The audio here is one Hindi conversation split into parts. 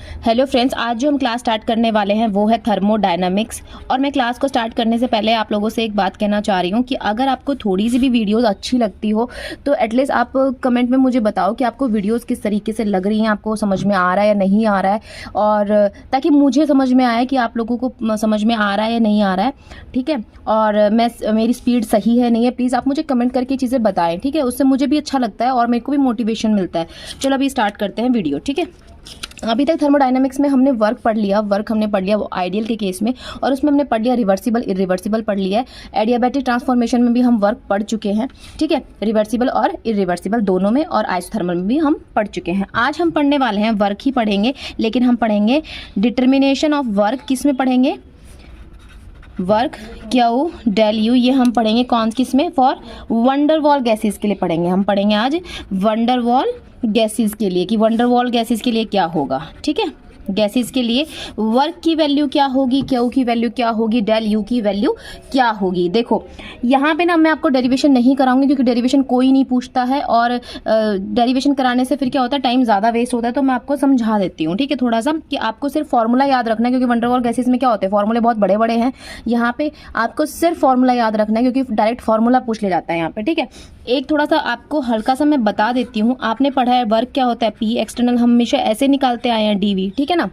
हेलो फ्रेंड्स, आज जो हम क्लास स्टार्ट करने वाले हैं वो है थर्मोडायनामिक्स। और मैं क्लास को स्टार्ट करने से पहले आप लोगों से एक बात कहना चाह रही हूँ कि अगर आपको थोड़ी सी भी वीडियोस अच्छी लगती हो तो एटलीस्ट आप कमेंट में मुझे बताओ कि आपको वीडियोस किस तरीके से लग रही हैं, आपको समझ में आ रहा है या नहीं आ रहा है, और ताकि मुझे समझ में आए कि आप लोगों को समझ में आ रहा है या नहीं आ रहा है। ठीक है, और मेरी स्पीड सही है नहीं है, प्लीज़ आप मुझे कमेंट करके चीज़ें बताएं। ठीक है, उससे मुझे भी अच्छा लगता है और मेरे को भी मोटिवेशन मिलता है। चलो अभी स्टार्ट करते हैं वीडियो। ठीक है, अभी तक थर्मोडायनामिक्स में हमने वर्क पढ़ लिया वो आइडियल के केस में, और उसमें हमने पढ़ लिया रिवर्सिबल इरिवर्सिबल पढ़ लिया है। एडियाबैटिक ट्रांसफॉर्मेशन में भी हम वर्क पढ़ चुके हैं। ठीक है, रिवर्सिबल और इरिवर्सिबल दोनों में, और आइसोथर्मल में भी हम पढ़ चुके हैं। आज हम पढ़ने वाले हैं वर्क ही पढ़ेंगे, लेकिन हम पढ़ेंगे डिटर्मिनेशन ऑफ वर्क। किस में पढ़ेंगे? वर्क क्यू डेल यू, ये हम पढ़ेंगे कौन किस में? फॉर वंडरवॉल गैसेस के लिए पढ़ेंगे। हम पढ़ेंगे आज वंडरवॉल गैसेस के लिए कि वंडरवॉल गैसेस के लिए क्या होगा। ठीक है, गैसेस के लिए वर्क की वैल्यू क्या होगी, क्यू की वैल्यू क्या होगी, डेल यू की वैल्यू क्या होगी। देखो यहाँ पे ना मैं आपको डेरिवेशन नहीं कराऊंगी क्योंकि डेरिवेशन कोई नहीं पूछता है, और डेरिवेशन कराने से फिर क्या होता है, टाइम ज़्यादा वेस्ट होता है। तो मैं आपको समझा देती हूँ। ठीक है, थोड़ा सा कि आपको सिर्फ फॉर्मूला याद रखना है, क्योंकि वंडरवॉल गैसेस में क्या होते हैं, फॉर्मूले बहुत बड़े बड़े हैं। यहाँ पे आपको सिर्फ फॉर्मूला याद रखना है, क्योंकि डायरेक्ट फॉर्मूला पूछ ले जाता है यहाँ पे। ठीक है, एक थोड़ा सा आपको हल्का सा मैं बता देती हूँ। आपने पढ़ा है वर्क क्या होता है, पी एक्सटर्नल हम हमेशा ऐसे निकालते आए हैं, डीवी। ठीक है ना,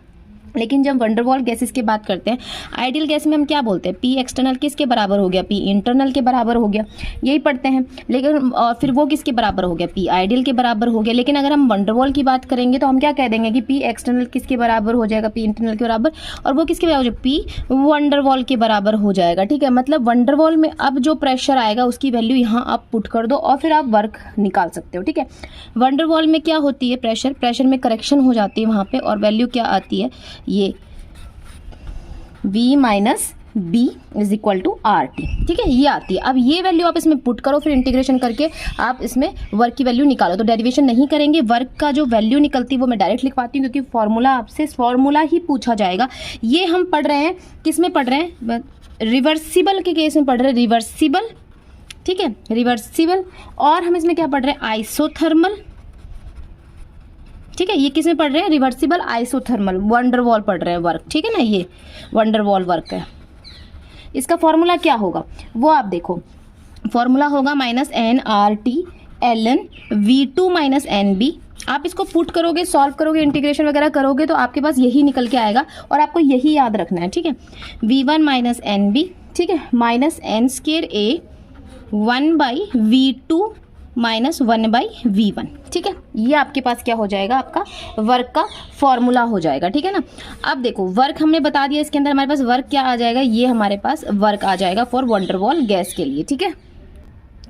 लेकिन जब वंडरवॉल गैसेस की बात करते हैं, आइडियल गैस में हम क्या बोलते हैं, पी एक्सटर्नल किसके बराबर हो गया, पी इंटरनल के बराबर हो गया, यही पढ़ते हैं। लेकिन फिर वो किसके बराबर हो गया, पी आइडियल के बराबर हो गया। लेकिन अगर हम वंडरवॉल की बात करेंगे तो हम क्या कह देंगे कि पी एक्सटर्नल किसके बराबर हो जाएगा, पी इंटरनल के बराबर, और वो किसके बराबर हो जाएगा, पी वंडरवॉल के बराबर हो जाएगा। ठीक है, मतलब वंडरवॉल में अब जो प्रेशर आएगा उसकी वैल्यू यहाँ आप पुट कर दो और फिर आप वर्क निकाल सकते हो। ठीक है, वंडरवॉल में क्या होती है, प्रेशर में करेक्शन हो जाती है वहाँ पे, और वैल्यू क्या आती है, ये V minus B is equal to RT। ठीक है, ये आती है। अब ये वैल्यू आप इसमें पुट करो, फिर इंटीग्रेशन करके आप इसमें वर्क की वैल्यू निकालो। तो डेरिवेशन नहीं करेंगे, वर्क का जो वैल्यू निकलती है वो मैं डायरेक्ट लिखवाती हूँ, क्योंकि फॉर्मूला आपसे फॉर्मूला ही पूछा जाएगा। ये हम पढ़ रहे हैं किस में पढ़ रहे हैं, रिवर्सिबल के केस में पढ़ रहे हैं, रिवर्सिबल। ठीक है, रिवर्सिबल, और हम इसमें क्या पढ़ रहे हैं, आइसोथर्मल। ठीक है, ये किस में पढ़ रहे हैं, रिवर्सिबल आइसोथर्मल, वंडरवॉल पढ़ रहे हैं वर्क। ठीक है ना, ये वंडरवॉल वर्क है। इसका फॉर्मूला क्या होगा वो आप देखो, फॉर्मूला होगा minus N R T L N V two minus N B. आप इसको पुट करोगे, सॉल्व करोगे, इंटीग्रेशन वगैरह करोगे तो आपके पास यही निकल के आएगा, और आपको यही याद रखना है। ठीक है, V one minus N B, ठीक है, minus N square A 1/V2 minus 1/V1। ठीक है, ये आपके पास क्या हो जाएगा, आपका वर्क का फॉर्मूला हो जाएगा। ठीक है ना, अब देखो वर्क हमने बता दिया, इसके अंदर हमारे पास वर्क क्या आ जाएगा, ये हमारे पास वर्क आ जाएगा फॉर वंडरवॉल गैस के लिए। ठीक है,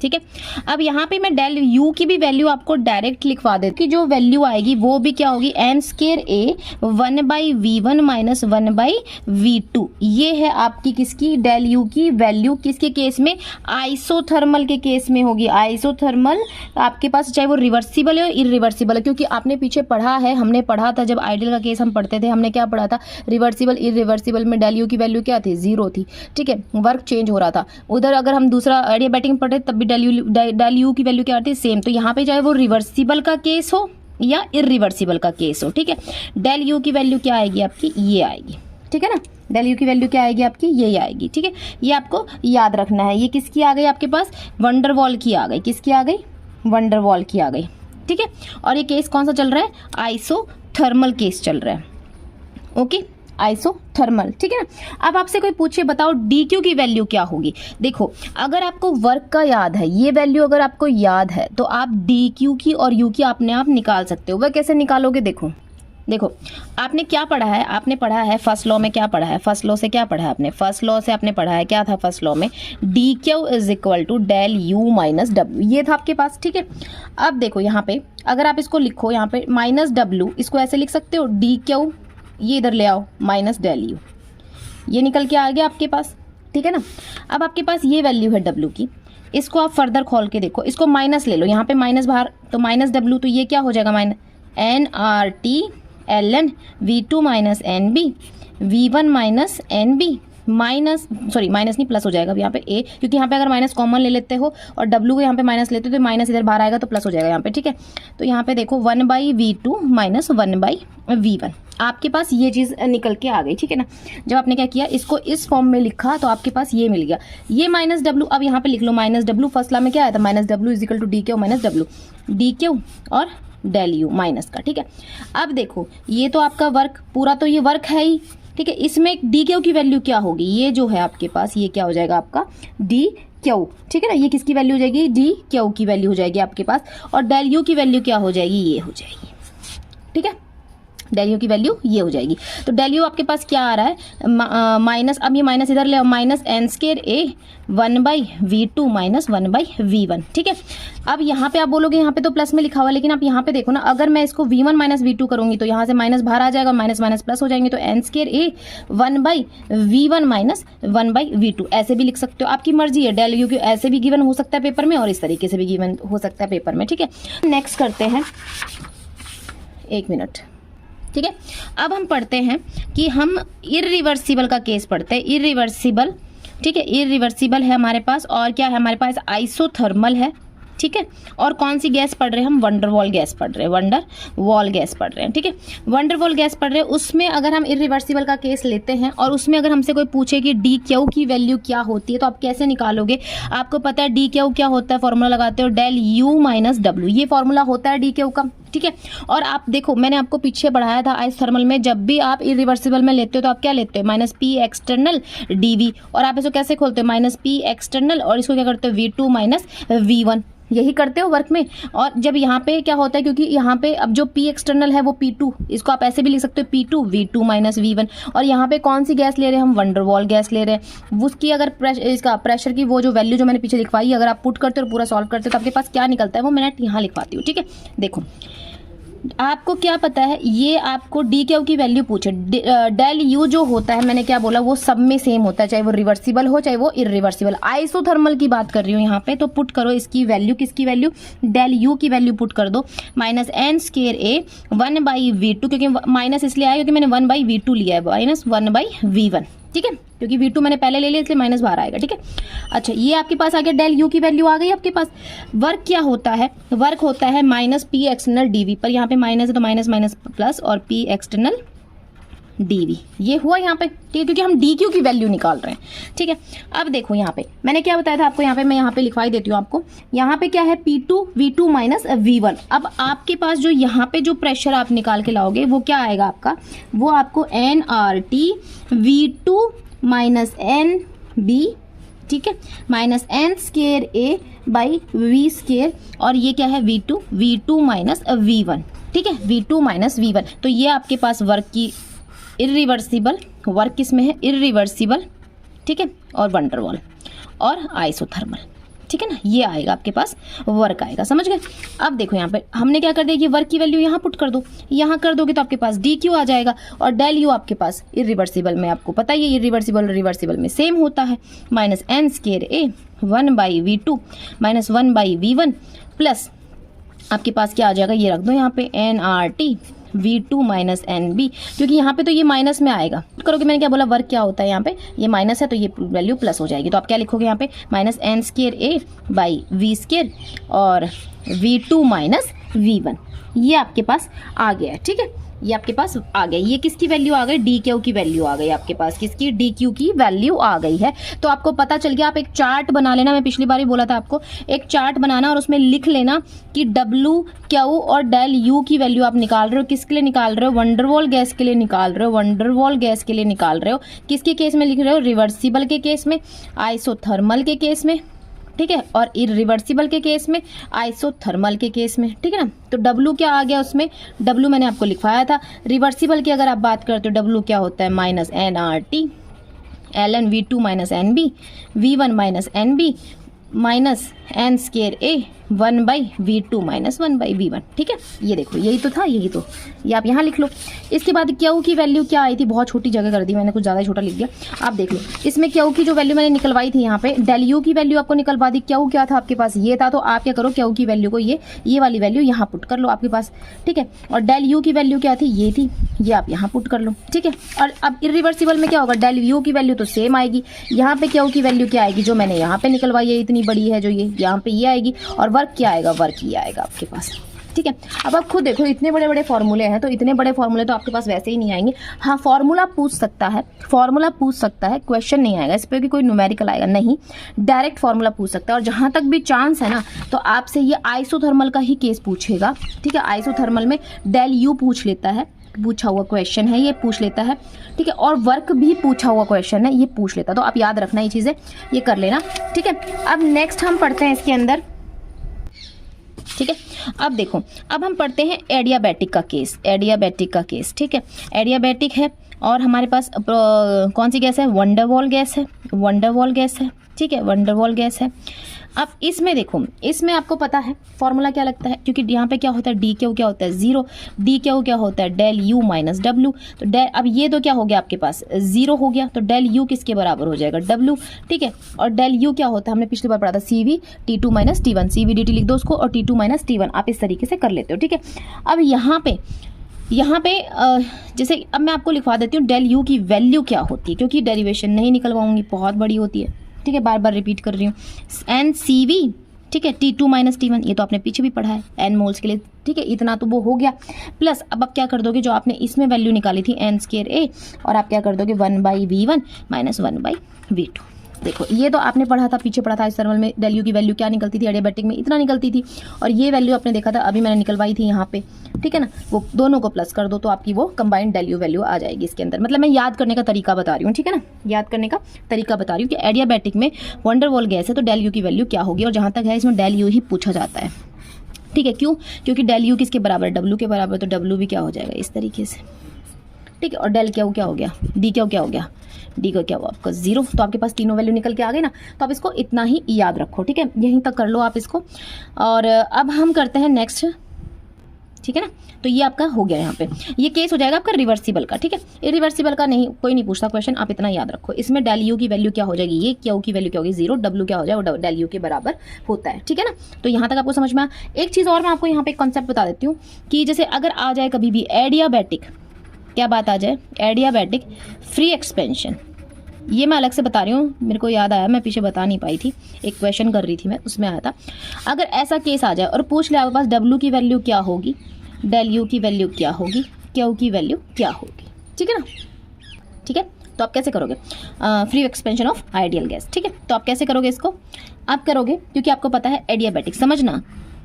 ठीक है, अब यहाँ पे मैं डेल यू की भी वैल्यू आपको डायरेक्ट लिखवा देती हूँ। जो वैल्यू आएगी वो भी क्या होगी, N square a 1/V1 minus 1/V2। ये है आपकी किसकी, डेल यू की वैल्यू, किसके केस में, आइसोथर्मल के केस में होगी। आइसोथर्मल आपके पास चाहे वो रिवर्सिबल है इरिवर्सिबल है, क्योंकि आपने पीछे पढ़ा है, हमने पढ़ा था जब आइडियल का केस हम पढ़ते थे, हमने क्या पढ़ा था, रिवर्सिबल इरिवर्सिबल में डेल यू की वैल्यू क्या थी, 0 थी। ठीक है, वर्क चेंज हो रहा था। उधर अगर हम दूसरा एडियाबैटिक में पढ़े तब डेल यू की वैल्यू क्या आती है, सेम। तो यहाँ पे चाहे वो रिवर्सिबल का केस हो या इरिवर्सिबल का केस हो, ठीक है, डेल यू की वैल्यू क्या आएगी आपकी, ये आएगी। ठीक है ना, डेल यू की वैल्यू क्या आएगी आपकी, ये आएगी। ठीक है, ये आपको याद रखना है। ये किसकी आ गई आपके पास, वंडरवॉल की आ गई, किसकी आ गई, वंडरवॉल की आ गई। ठीक है, और ये केस कौन सा चल रहा है, आइसोथर्मल केस चल रहा है। Okay, isothermal. ठीक है ना, अब आपसे कोई पूछे बताओ डी क्यू की वैल्यू क्या होगी। देखो अगर आपको वर्क का याद है, ये वैल्यू अगर आपको याद है तो आप डी क्यू की और यू की अपने आप निकाल सकते हो। वह कैसे निकालोगे, देखो आपने क्या पढ़ा है, आपने पढ़ा है फर्स्ट लॉ में, क्या पढ़ा है फर्स्ट लॉ से, क्या पढ़ा है आपने फर्स्ट लॉ से, आपने पढ़ा है क्या था फर्स्ट लॉ में, D Q is equal to del U minus W, ये था आपके पास। ठीक है, अब देखो यहाँ पे अगर आप इसको लिखो, यहाँ पे माइनस डब्ल्यू, इसको ऐसे लिख सकते हो, डी क्यू ये इधर ले आओ माइनस डेल यू, ये निकल के आ गया आपके पास। ठीक है ना, अब आपके पास ये वैल्यू है डब्ल्यू की, इसको आप फर्दर खोल के देखो, इसको माइनस ले लो, यहाँ पे माइनस बाहर, तो माइनस डब्ल्यू, तो ये क्या हो जाएगा, minus N R T L N V two minus N B V one minus N B minus नहीं प्लस हो जाएगा अब यहाँ पे ए, क्योंकि यहाँ पे अगर माइनस कॉमन ले लेते हो और डब्ल्यू को यहाँ पे माइनस लेते हो तो माइनस इधर बाहर आएगा तो प्लस हो जाएगा यहाँ पे, ठीक है। तो यहाँ पे देखो 1/v2 माइनस 1/v1 आपके पास ये चीज़ निकल के आ गई, ठीक है ना। जब आपने क्या किया, इसको इस फॉर्म में लिखा तो आपके पास ये मिल गया, ये माइनस डब्ल्यू अब यहाँ पे लिख लो माइनस डब्ल्यू, फर्स्ट लॉ में क्या आया था minus W is equal to D Q minus W, D Q और डेल यू माइनस का, ठीक है। अब देखो ये तो आपका वर्क पूरा तो ये वर्क है ही, ठीक है। इसमें डी क्यू की वैल्यू क्या होगी, ये जो है आपके पास ये क्या हो जाएगा आपका डी क्यू, ठीक है ना। ये किसकी वैल्यू हो जाएगी, डी क्यू की वैल्यू हो जाएगी आपके पास, और डेल यू की वैल्यू क्या हो जाएगी, ये हो जाएगी, ठीक है। डेल यू की वैल्यू ये हो जाएगी। तो डेल यू आपके पास क्या आ रहा है माइनस, अब ये माइनस इधर ले, minus N square a 1/v2 minus 1/v1, ठीक है। अब यहाँ पे आप बोलोगे यहाँ पे तो प्लस में लिखा हुआ है, लेकिन आप यहाँ पे देखो ना, अगर मैं इसको v1 माइनस v2 करूंगी तो यहाँ से माइनस बाहर आ जाएगा, माइनस माइनस प्लस हो जाएंगे, तो एन स्क्वायर ए 1/v1 माइनस 1/v2 ऐसे भी लिख सकते हो, आपकी मर्जी है। डेल यू की ऐसे भी गिवन हो सकता है पेपर में और इस तरीके से भी गिवन हो सकता है पेपर में, ठीक है। नेक्स्ट करते हैं, एक मिनट, ठीक है। अब हम पढ़ते हैं कि हम इरिवर्सिबल का केस पढ़ते हैं, इरिवर्सिबल, ठीक है। इरिवर्सिबल है हमारे पास, और क्या है हमारे पास आइसोथर्मल है, ठीक है। और कौन सी गैस पढ़ रहे हैं हम, वंडरवॉल गैस पढ़ रहे हैं, वंडरवॉल गैस पढ़ रहे हैं, ठीक है। वंडरवॉल गैस पढ़ रहे हैं, उसमें अगर हम इरिवर्सिबल का केस लेते हैं और उसमें अगर हमसे कोई पूछे कि डी क्यू की वैल्यू क्या होती है तो आप कैसे निकालोगे। आपको पता है डी क्यू क्या होता है, फॉर्मूला लगाते हो डेल यू माइनस डब्ल्यू, ये फॉर्मूला होता है डी क्यू का, ठीक है। और आप देखो मैंने आपको पीछे पढ़ाया था आइसोथर्मल में, जब भी आप इरिवर्सिबल में लेते हो तो आप क्या लेते हो, माइनस पी एक्सटर्नल डीवी, और आप इसको कैसे खोलते हो, माइनस पी एक्सटर्नल, और इसको क्या करते हो v2 माइनस v1, यही करते हो वर्क में। और जब यहाँ पे क्या होता है, क्योंकि यहाँ पे अब जो P एक्सटर्नल है वो P2, इसको आप ऐसे भी लिख सकते हो P2 V2 माइनस V1, और यहाँ पे कौन सी गैस ले रहे हैं हम, वंडरवॉल गैस ले रहे हैं। उसकी अगर इसका प्रेशर की वो जो वैल्यू जो मैंने पीछे लिखवाई, अगर आप पुट करते हो और पूरा सॉल्व करते हो तो आपके पास क्या निकलता है वो मैंने यहाँ लिखवाती हूँ, ठीक है। देखो आपको क्या पता है, ये आपको डी क्यू की वैल्यू पूछे, डेल यू जो होता है मैंने क्या बोला वो सब में सेम होता है, चाहे वो रिवर्सिबल हो चाहे वो इरिवर्सिबल। आइसोथर्मल की बात कर रही हूँ यहाँ पे, तो पुट करो इसकी वैल्यू, किसकी वैल्यू, डेल यू की वैल्यू पुट कर दो, minus N square a 1/v2, क्योंकि माइनस इसलिए आया क्योंकि मैंने 1/v2 लिया है, माइनस 1/v1, ठीक है, क्योंकि v2 मैंने पहले ले लिया इसलिए माइनस बाहर आएगा, ठीक है। अच्छा ये आपके पास आ गया, डेल यू की वैल्यू आ गई आपके पास। वर्क क्या होता है, वर्क होता है माइनस पी एक्सटर्नल डीवी, पर यहाँ पे माइनस है तो माइनस माइनस प्लस और पी एक्सटर्नल डीवी, ये हुआ यहाँ पे, ठीक है, क्योंकि हम डी क्यू की वैल्यू निकाल रहे हैं, ठीक है। अब देखो यहाँ पे मैंने क्या बताया था आपको, यहाँ पे मैं यहाँ पे लिखवाई देती हूँ आपको, यहाँ पे क्या है P2 V2 माइनस V1। अब आपके पास जो यहाँ पे जो प्रेशर आप निकाल के लाओगे वो क्या आएगा आपका, वो आपको NRT V2 माइनस NB, ठीक है, minus N square A by V square, और ये क्या है V2 माइनस V1, ठीक है, V2 माइनस V1। तो ये आपके पास वर्क की इरिवर्सिबल, वर्क किसमें है, इरिवर्सिबल, ठीक है, और वंडरवॉल और आइसोथर्मल, ठीक है ना, ये आएगा आपके पास वर्क आएगा, समझ गए। अब देखो यहाँ पे हमने क्या कर दिया कि वर्क की वैल्यू यहाँ पुट कर दो, यहाँ कर दोगे तो आपके पास डी क्यू आ जाएगा, और डेल यू आपके पास इरिवर्सिबल में आपको पता ही है इरिवर्सिबल रिवर्सिबल में सेम होता है, minus N square a 1/v2 minus 1/v1 plus आपके पास क्या आ जाएगा, ये रख दो यहाँ पे NRT V2 माइनस NB, क्योंकि यहाँ पे तो ये माइनस में आएगा, करोगे मैंने क्या बोला, वर्क क्या होता है, यहाँ पे ये माइनस है तो ये वैल्यू प्लस हो जाएगी, तो आप क्या लिखोगे यहाँ पे, minus N square A by V square और V2 माइनस V1, ये आपके पास आ गया है, ठीक है, ये आपके पास आ गया। ये किसकी वैल्यू आ गई, डी क्यू की वैल्यू आ गई आपके पास, किसकी, डी क्यू की वैल्यू आ गई है। तो आपको पता चल गया, आप एक चार्ट बना लेना, मैं पिछली बार ही बोला था आपको, एक चार्ट बनाना और उसमें लिख लेना कि डब्ल्यू क्यू और डेल यू की वैल्यू आप निकाल रहे हो, किसके लिए निकाल रहे हो, वंडरवॉल गैस के लिए निकाल रहे हो, वंडरवॉल गैस के लिए निकाल रहे हो, किसके केस में लिख रहे हो, रिवर्सिबल के केस में, आइसोथर्मल के केस में, ठीक है, और इरिवर्सिबल के केस में, आइसोथर्मल के केस में, ठीक है ना। तो W क्या आ गया उसमें, W मैंने आपको लिखवाया था। रिवर्सिबल की अगर आप बात करते हो W क्या होता है, minus NRT ln V2 minus NB V1 minus NB minus N square a 1/v2 minus 1/v1। ठीक है, ये देखो यही तो था, यही तो, ये आप यहाँ लिख लो। इसके बाद क्यू की वैल्यू क्या आई थी, बहुत छोटी जगह कर दी मैंने, कुछ ज़्यादा छोटा लिख दिया। आप देख लो इसमें क्यू की जो वैल्यू मैंने निकलवाई थी यहाँ पे, डेल यू की वैल्यू आपको निकलवा दी। क्यू क्या था आपके पास, ये था, तो आप क्या करो क्यू की वैल्यू को ये वाली वैल्यू यहाँ पुट कर लो आपके पास। ठीक है, और डेल यू की वैल्यू क्या थी, ये थी, ये आप यहाँ पुट कर लो। ठीक है, और अब इरिवर्सिबल में क्या होगा, डेल यू की वैल्यू तो सेम आएगी, यहाँ पे क्यू की वैल्यू क्या आएगी, जो मैंने यहाँ पे निकलवाई है इतनी बड़ी है जो ये यहाँ पे ये आएगी, और वर्क क्या आएगा, वर्क ये आएगा आपके पास। ठीक है, अब आप खुद देखो इतने बड़े बड़े फॉर्मूले हैं, तो इतने बड़े फॉर्मूले तो आपके पास वैसे ही नहीं आएंगे। हाँ, फॉर्मूला पूछ सकता है, फॉर्मूला पूछ सकता है, क्वेश्चन नहीं आएगा इस पर कि कोई न्यूमेरिकल आएगा, नहीं, डायरेक्ट फॉर्मूला पूछ सकता है। और जहाँ तक भी चांस है ना, तो आपसे ये आइसोथर्मल का ही केस पूछेगा। ठीक है, आइसोथर्मल में डेल यू पूछ लेता है, पूछा हुआ क्वेश्चन है, ये पूछ लेता है। ठीक है, और वर्क भी पूछा हुआ क्वेश्चन है, ये पूछ लेता है। तो आप याद रखना ये चीज़ें, ये कर लेना। ठीक है, अब नेक्स्ट हम पढ़ते हैं इसके अंदर। ठीक है, अब देखो, अब हम पढ़ते हैं एडियाबैटिक का केस, एडियाबैटिक का केस। ठीक है, एडियाबैटिक है और हमारे पास कौन सी गैस है, वंडरवॉल गैस है, वंडरवॉल गैस है। ठीक है, वंडरवॉल गैस है। अब इसमें देखो, इसमें आपको पता है फॉर्मूला क्या लगता है, क्योंकि यहाँ पे क्या होता है, डी क्यू क्या होता है, 0, डी क्यू क्या होता है, डेल यू माइनस डब्ल्यू। तो डेल, अब ये तो क्या हो गया आपके पास, 0 हो गया, तो डेल यू किसके बराबर हो जाएगा, डब्ल्यू। ठीक है, और डेल यू क्या होता है, हमने पिछली बार पढ़ा था, CV T2 minus T1, CV DT लिख दो उसको, और T2 माइनस T1 आप इस तरीके से कर लेते हो। ठीक है, अब यहाँ पे जैसे अब मैं आपको लिखवा देती हूँ डेल यू की वैल्यू क्या होती है, क्योंकि डेरिवेशन नहीं निकलवाऊंगी, बहुत बड़ी होती है। ठीक है, बार बार रिपीट कर रही हूँ, एन CV, ठीक है, T2 माइनस T1, ये तो आपने पीछे भी पढ़ा है एन मोल्स के लिए। ठीक है, इतना तो वो हो गया, प्लस अब आप क्या कर दोगे, जो आपने इसमें वैल्यू निकाली थी n²a, और आप क्या कर दोगे 1/v1 माइनस 1/v2। देखो ये तो आपने पढ़ा था, पीछे पढ़ा था इस थर्मल में, डेल यू की वैल्यू क्या निकलती थी, एडियाबैटिक में इतना निकलती थी, और ये वैल्यू आपने देखा था अभी मैंने निकलवाई थी यहाँ पे। ठीक है ना, वो दोनों को प्लस कर दो तो आपकी वो कंबाइंड डेल यू वैल्यू आ जाएगी इसके अंदर। मतलब मैं याद करने का तरीका बता रही हूँ, ठीक है ना, याद करने का तरीका बता रही हूँ कि एडियाबैटिक में वंडरवॉल गैस है तो डेल यू की वैल्यू क्या होगी, और जहाँ तक है इसमें डेल यू ही पूछा जाता है। ठीक है, क्यों, क्योंकि डेल यू किसके बराबर, डब्ल्यू के बराबर, तो डब्ल्यू भी क्या हो जाएगा इस तरीके से। ठीक है, और डेल क्या हो गया, डी क्या हो गया, डी का क्या हुआ आपका 0। तो आपके पास तीनों वैल्यू निकल के आ गई ना, तो आप इसको इतना ही याद रखो। ठीक है, यहीं तक कर लो आप इसको, और अब हम करते हैं नेक्स्ट। ठीक है ना, तो ये आपका हो गया, यहाँ पे ये केस हो जाएगा आपका रिवर्सिबल का। ठीक है, इरिवर्सिबल का नहीं, कोई नहीं पूछता क्वेश्चन, आप इतना याद रखो। इसमें डेल यू की वैल्यू क्या हो जाएगी, ये क्यू की वैल्यू क्या होगी 0, डब्ल्यू क्या हो जाएगा, वो डेल यू के बराबर होता है। ठीक है ना, तो यहाँ तक आपको समझ में आया। एक चीज़ और मैं आपको यहाँ पे कॉन्सेप्ट बता देती हूँ कि जैसे अगर आ जाए कभी भी एडियाबैटिक, क्या बात आ जाए, एडियाबैटिक फ्री एक्सपेंशन, ये मैं अलग से बता रही हूँ, मेरे को याद आया, मैं पीछे बता नहीं पाई थी, एक क्वेश्चन कर रही थी मैं, उसमें आया था। अगर ऐसा केस आ जाए और पूछ ले आपके पास डब्ल्यू की वैल्यू क्या होगी, डेल यू की वैल्यू क्या होगी, क्यू की वैल्यू क्या होगी। ठीक है ना, ठीक है, तो आप कैसे करोगे, free expansion of ideal gas. ठीक है, तो आप कैसे करोगे इसको, आप करोगे क्योंकि आपको पता है एडियाबैटिक, समझना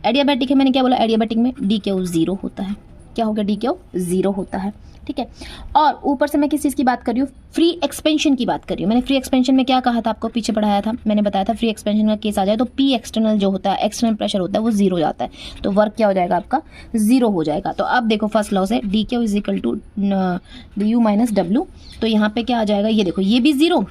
एडियाबैटिक है, मैंने क्या बोला, एडियाबैटिक में डी क्यू 0 होता है, क्या हो गया, डी क्यू 0 होता है। ठीक है, और ऊपर से मैं किस चीज़ की बात कर रही हूँ, फ्री एक्सपेंशन की बात कर रही हूँ। मैंने फ्री एक्सपेंशन में क्या कहा था, आपको पीछे पढ़ाया था, मैंने बताया था फ्री एक्सपेंशन का केस आ जाए तो पी एक्सटर्नल जो होता है, एक्सटर्नल प्रेशर होता है, वो 0 जाता है, तो वर्क क्या हो जाएगा आपका 0 हो जाएगा। तो अब देखो फर्स्ट लॉ से D Q is equal to U minus W, तो यहाँ पे क्या आ जाएगा, ये देखो ये भी 0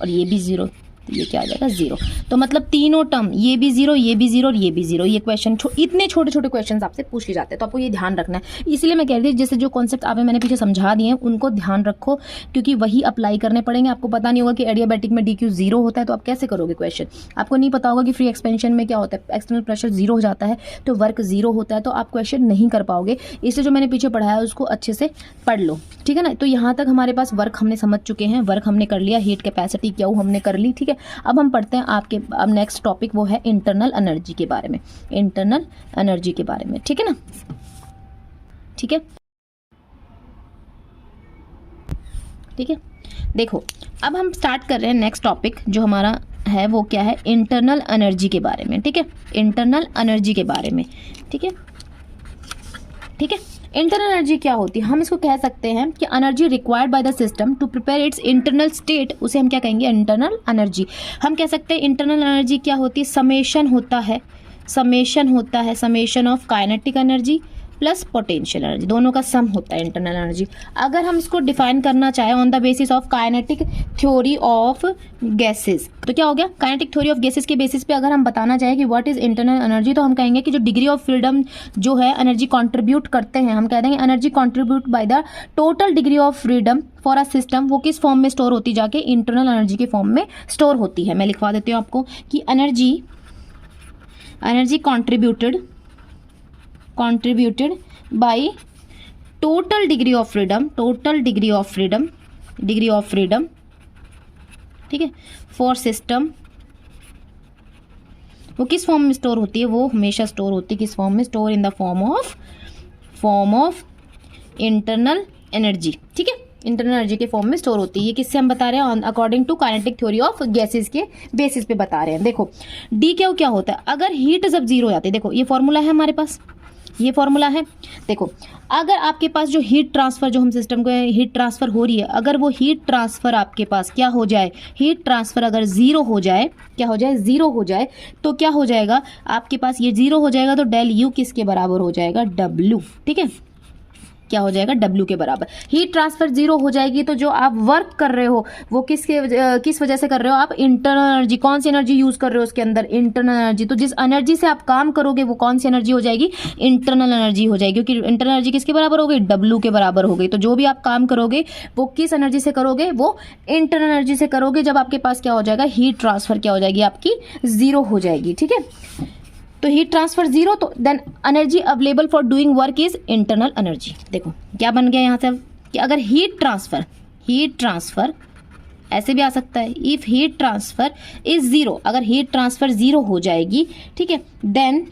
और ये भी 0, तो ये क्या आ जाएगा 0। तो मतलब तीनों टर्म, ये भी 0, ये भी 0 और ये भी 0। ये क्वेश्चन इतने छोटे छोटे क्वेश्चन आपसे पूछ लिए जाते हैं, तो आपको ये ध्यान रखना है। इसलिए मैं कह रही थी जैसे जो कॉन्सेप्ट आप मैंने पीछे समझा दिए हैं उनको ध्यान रखो, क्योंकि वही अप्लाई करने पड़ेंगे। आपको पता नहीं होगा कि एडियाबैटिक में DQ 0 होता है, तो आप कैसे करोगे क्वेश्चन, आपको नहीं पता होगा कि फ्री एक्सपेंशन में क्या होता है, एक्सटर्नल प्रेशर 0 हो जाता है तो वर्क 0 होता है, तो आप क्वेश्चन नहीं कर पाओगे। इसलिए जो मैंने पीछे पढ़ाया है उसको अच्छे से पढ़ लो। ठीक है ना, तो यहाँ तक हमारे पास वर्क हमने समझ चुके हैं, वर्क हमने कर लिया, हीट कैपेसिटी क्या हमने कर ली। ठीक है, अब हम पढ़ते हैं आपके, अब नेक्स्ट टॉपिक वो है इंटरनल एनर्जी के बारे में, इंटरनल एनर्जी के बारे में। ठीक है ना, ठीक है, ठीक है, देखो अब हम स्टार्ट कर रहे हैं नेक्स्ट टॉपिक जो हमारा है वो क्या है, इंटरनल एनर्जी के बारे में। ठीक है, इंटरनल एनर्जी के बारे में। ठीक है, ठीक है, इंटरनल एनर्जी क्या होती है, हम इसको कह सकते हैं कि energy required by the system to prepare its internal state, उसे हम क्या कहेंगे, इंटरनल एनर्जी। हम कह सकते हैं इंटरनल एनर्जी क्या होती है, समेशन होता है, समेशन होता है, summation of kinetic energy plus potential energy, दोनों का सम होता है इंटरनल एनर्जी। अगर हम इसको डिफाइन करना चाहें on the basis of kinetic theory of gases, तो क्या हो गया, काइनेटिक थ्योरी ऑफ गैसेस के बेसिस पे अगर हम बताना चाहें कि व्हाट इज इंटरनल एनर्जी, तो हम कहेंगे कि जो डिग्री ऑफ फ्रीडम जो है एनर्जी कंट्रीब्यूट करते हैं, हम कह देंगे energy contribute by the total degree of freedom for a system, वो किस फॉर्म में स्टोर होती जाके इंटरनल एनर्जी के फॉर्म में स्टोर होती है। मैं लिखवा देती हूँ आपको कि energy contributed by total degree of freedom, ठीक है, फॉर सिस्टम, वो किस फॉर्म में स्टोर होती है, वो हमेशा स्टोर होती है किस फॉर्म में, store in the form of internal energy, ठीक है, इंटरनल एनर्जी के फॉर्म में स्टोर होती है। ये किससे हम बता रहे हैं, according to kinetic theory of gases के बेसिस पे बता रहे हैं। देखो डी क्या होता है, अगर हीट जब जीरो हो जाती है, देखो ये फॉर्मूला है हमारे पास, ये फॉर्मूला है। देखो अगर आपके पास जो हीट ट्रांसफर, जो हम सिस्टम को हीट ट्रांसफर हो रही है, अगर वो हीट ट्रांसफर आपके पास क्या हो जाए, हीट ट्रांसफर अगर जीरो हो जाए, क्या हो जाए, जीरो हो जाए, तो क्या हो जाएगा आपके पास, ये जीरो हो जाएगा तो डेल यू किसके बराबर हो जाएगा, डब्ल्यू, ठीक है, क्या हो जाएगा, डब्ल्यू के बराबर। हीट ट्रांसफर जीरो हो जाएगी तो जो आप वर्क कर रहे हो वो किस वजह से कर रहे हो, आप इंटरनल एनर्जी, कौन सी एनर्जी यूज कर रहे हो उसके अंदर, इंटरनल एनर्जी। तो जिस एनर्जी से आप काम करोगे वो कौन सी एनर्जी हो जाएगी, इंटरनल एनर्जी हो जाएगी, क्योंकि इंटरनल एनर्जी किसके बराबर हो गई, डब्ल्यू के बराबर हो गई। तो जो भी आप काम करोगे वो किस एनर्जी से करोगे, वो इंटरनल एनर्जी से करोगे। जब आपके पास क्या हो जाएगा, हीट ट्रांसफर क्या हो जाएगी आपकी, जीरो हो जाएगी, ठीक है। तो हीट ट्रांसफर जीरो, तो then energy available for doing work is internal energy. देखो क्या बन गया यहाँ से कि अगर हीट ट्रांसफर ऐसे भी आ सकता है, if heat transfer is zero, अगर हीट ट्रांसफर जीरो हो जाएगी, ठीक है, देन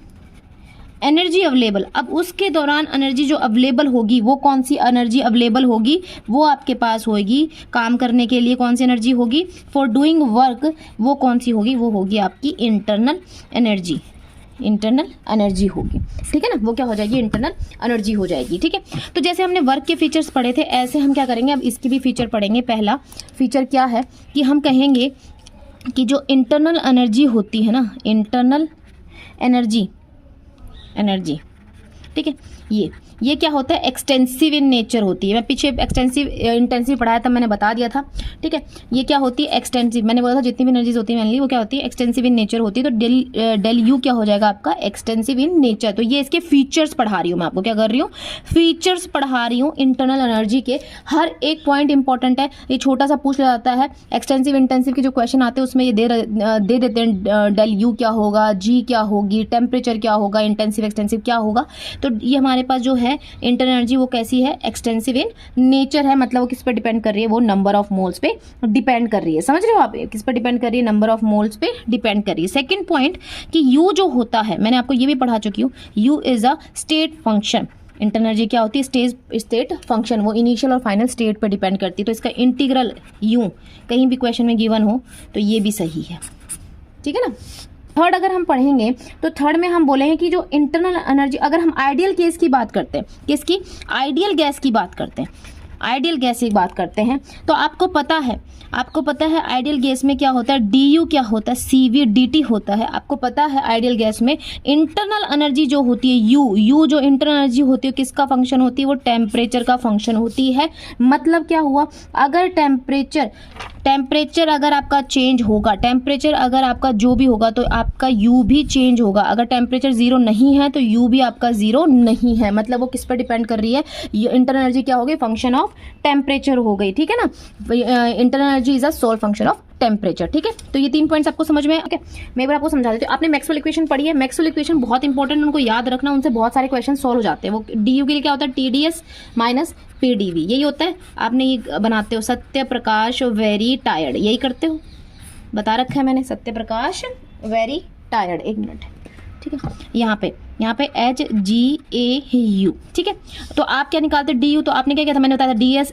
एनर्जी अवेलेबल, अब उसके दौरान एनर्जी जो अवेलेबल होगी वो कौन सी एनर्जी अवेलेबल होगी, वो आपके पास होगी काम करने के लिए, कौन सी एनर्जी होगी, फॉर डूइंग वर्क, वो कौन सी होगी, वो होगी आपकी इंटरनल एनर्जी होगी, ठीक है ना, वो क्या हो जाएगी, इंटरनल एनर्जी हो जाएगी, ठीक है। तो जैसे हमने वर्क के फीचर्स पढ़े थे, ऐसे हम क्या करेंगे, अब इसके भी फीचर पढ़ेंगे। पहला फीचर क्या है कि हम कहेंगे कि जो इंटरनल एनर्जी होती है ना, इंटरनल एनर्जी, ठीक है, ये क्या होता है, एक्सटेंसिव इन नेचर होती है। मैं पीछे एक्सटेंसिव इंटेंसिव पढ़ाया था, मैंने बता दिया था, ठीक है। ये क्या होती है, एक्सटेंसिव, मैंने बोला था जितनी भी एनर्जीज होती है मैंने ली, वो क्या होती है, एक्सटेंसिव इन नेचर होती है। तो डेल यू क्या हो जाएगा आपका, एक्सटेंसिव इन नेचर। तो ये इसके फीचर्स पढ़ा रही हूँ मैं आपको, क्या कर रही हूँ, फीचर्स पढ़ा रही हूँ इंटरनल एनर्जी के। हर एक पॉइंट इंपॉर्टेंट है, ये छोटा सा पूछ लिया जाता है। एक्सटेंसिव इंटेंसिव के जो क्वेश्चन आते हैं उसमें ये दे देते हैं, डेल यू क्या होगा, जी क्या होगी, टेम्परेचर क्या होगा, इंटेंसिव एक्सटेंसिव क्या होगा। तो ये हमारे पास जो है इंटरनल एनर्जी वो कैसी है, एक्सटेंसिव इन नेचर है, मतलब वो किस पर डिपेंड कर रही है, वो नंबर ऑफ मोल्स पे डिपेंड कर रही है। समझ रहे हो आप, किस पर डिपेंड कर रही है, नंबर ऑफ मोल्स पे डिपेंड कर रही है। सेकंड पॉइंट कि यू जो होता है, मैंने आपको ये भी पढ़ा चुकी हूँ, you is a state function. Internal energy क्या होती है, स्टेट फंक्शन, वो इनिशियल और फाइनल स्टेट पर डिपेंड करती है। तो इसका इंटीग्रल यू कहीं भी क्वेश्चन में गिवन हो तो ये भी सही है, ठीक है ना। थर्ड अगर हम पढ़ेंगे तो थर्ड में हम बोलेंगे कि जो इंटरनल एनर्जी, अगर हम आइडियल केस की बात करते हैं, किसकी, आइडियल गैस की बात करते हैं, आइडियल गैस की बात करते हैं, तो आपको पता है आइडियल गैस में क्या होता है, डी यू क्या होता है, सी वी डी टी होता है। आपको पता है आइडियल गैस में इंटरनल एनर्जी जो होती है, यू जो इंटरनल एनर्जी होती है किसका फंक्शन होती है, वो टेम्परेचर का फंक्शन होती है। मतलब क्या हुआ, अगर टेम्परेचर अगर आपका चेंज होगा, टेम्परेचर अगर आपका जो भी होगा तो आपका यू भी चेंज होगा। अगर टेम्परेचर जीरो नहीं है तो यू भी आपका जीरो नहीं है, मतलब वो किस पर डिपेंड कर रही है, इंटरनल एनर्जी क्या हो गई, फंक्शन ऑफ टेम्परेचर हो गई, ठीक है ना। Internal energy is a sole function of temperature, ठीक है। तो ये 3 पॉइंट्स आपको समझ में, ओके। मैं एक बार आपको समझा देती हूँ। आपने मैक्सवेल इक्वेशन पढ़ी है, मैक्सवेल इक्वेशन बहुत इंपॉर्टेंट, उनको याद रखना, उनसे बहुत सारे क्वेश्चन सॉल्व हो जाते हैं। वो डी यू के लिए क्या होता है, TDS माइनस PdV, यही होता है। आपने ये बनाते हो, सत्य प्रकाश वेरी टायर्ड, यही करते हो, बता रखा है मैंने, Satya Prakash very tired. 1 minute, ठीक है। यहाँ पे HGAU, ठीक है। तो आप क्या निकालते डी यू, तो आपने क्या किया था, मैंने बताया था DS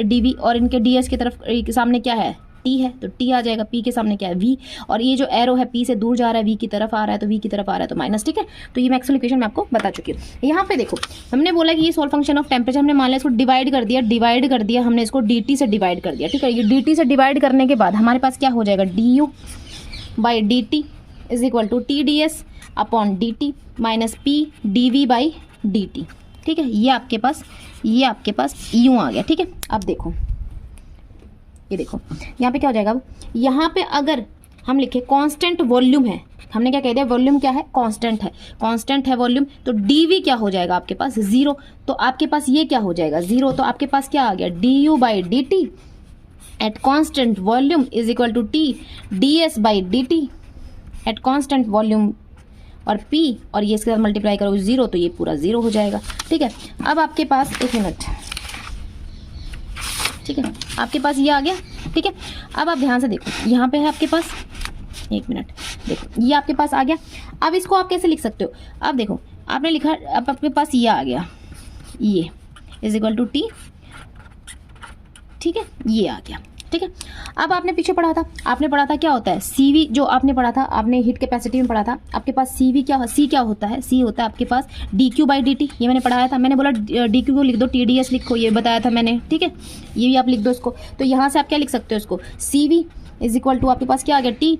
DV, और इनके DS की तरफ सामने क्या है, T है, तो T आ जाएगा, P के सामने क्या है, V, और ये जो एरो है P से दूर जा रहा है, V की तरफ आ रहा है, तो V की तरफ आ रहा है तो माइनस, ठीक है। तो ये मैक्सवेल इक्वेशन मैं आपको बता चुकी हूँ। यहाँ पे देखो, हमने बोला कि ये सोल फंक्शन ऑफ टेम्परेचर, हमने मान लिया इसको डिवाइड कर दिया, हमने इसको DT से डिवाइड कर दिया, ठीक है। ये DT से डिवाइड करने के बाद हमारे पास क्या हो जाएगा, DU by DT is equal to TDS। Upon D T minus P D V by D T. ठीक है, ये आपके पास यूँ आ गया। ठीक है, अब देखो, ये देखो यहाँ पे क्या हो जाएगा। अब यहाँ पे अगर हम लिखे कांस्टेंट वॉल्यूम है, हमने क्या कह दिया, वॉल्यूम क्या है, कांस्टेंट है वॉल्यूम, तो dv क्या हो जाएगा आपके पास, 0। तो आपके पास ये क्या हो जाएगा, 0। तो आपके पास क्या आ गया, du by D T at constant volume is equal to T ds by D T at constant volume और p, और ये इसके साथ मल्टीप्लाई करो 0, तो ये पूरा 0 हो जाएगा। ठीक है, अब आपके पास एक मिनट, ठीक है, आपके पास ये आ गया। ठीक है, अब आप ध्यान से देखो, यहाँ पे है आपके पास, एक मिनट देखो, ये आपके पास आ गया। अब इसको आप कैसे लिख सकते हो, अब देखो आपने लिखा, अब आपके पास ये आ गया, ये इज इक्वल टू टी। ठीक है, ये आ गया। ठीक है, अब आपने पीछे पढ़ा था क्या होता है CV, जो आपने पढ़ा था, आपने हीट कैपेसिटी में पढ़ा था, आपके पास CV क्या, C क्या होता है, C होता है आपके पास dQ बाई डी टी। ये मैंने पढ़ाया था, मैंने बोला dQ को लिख दो, TDS लिखो, ये बताया था मैंने। ठीक है, ये भी आप लिख दो इसको। तो यहाँ से आप क्या लिख सकते हो इसको, CV इज इक्वल टू आपके पास क्या आ गया, T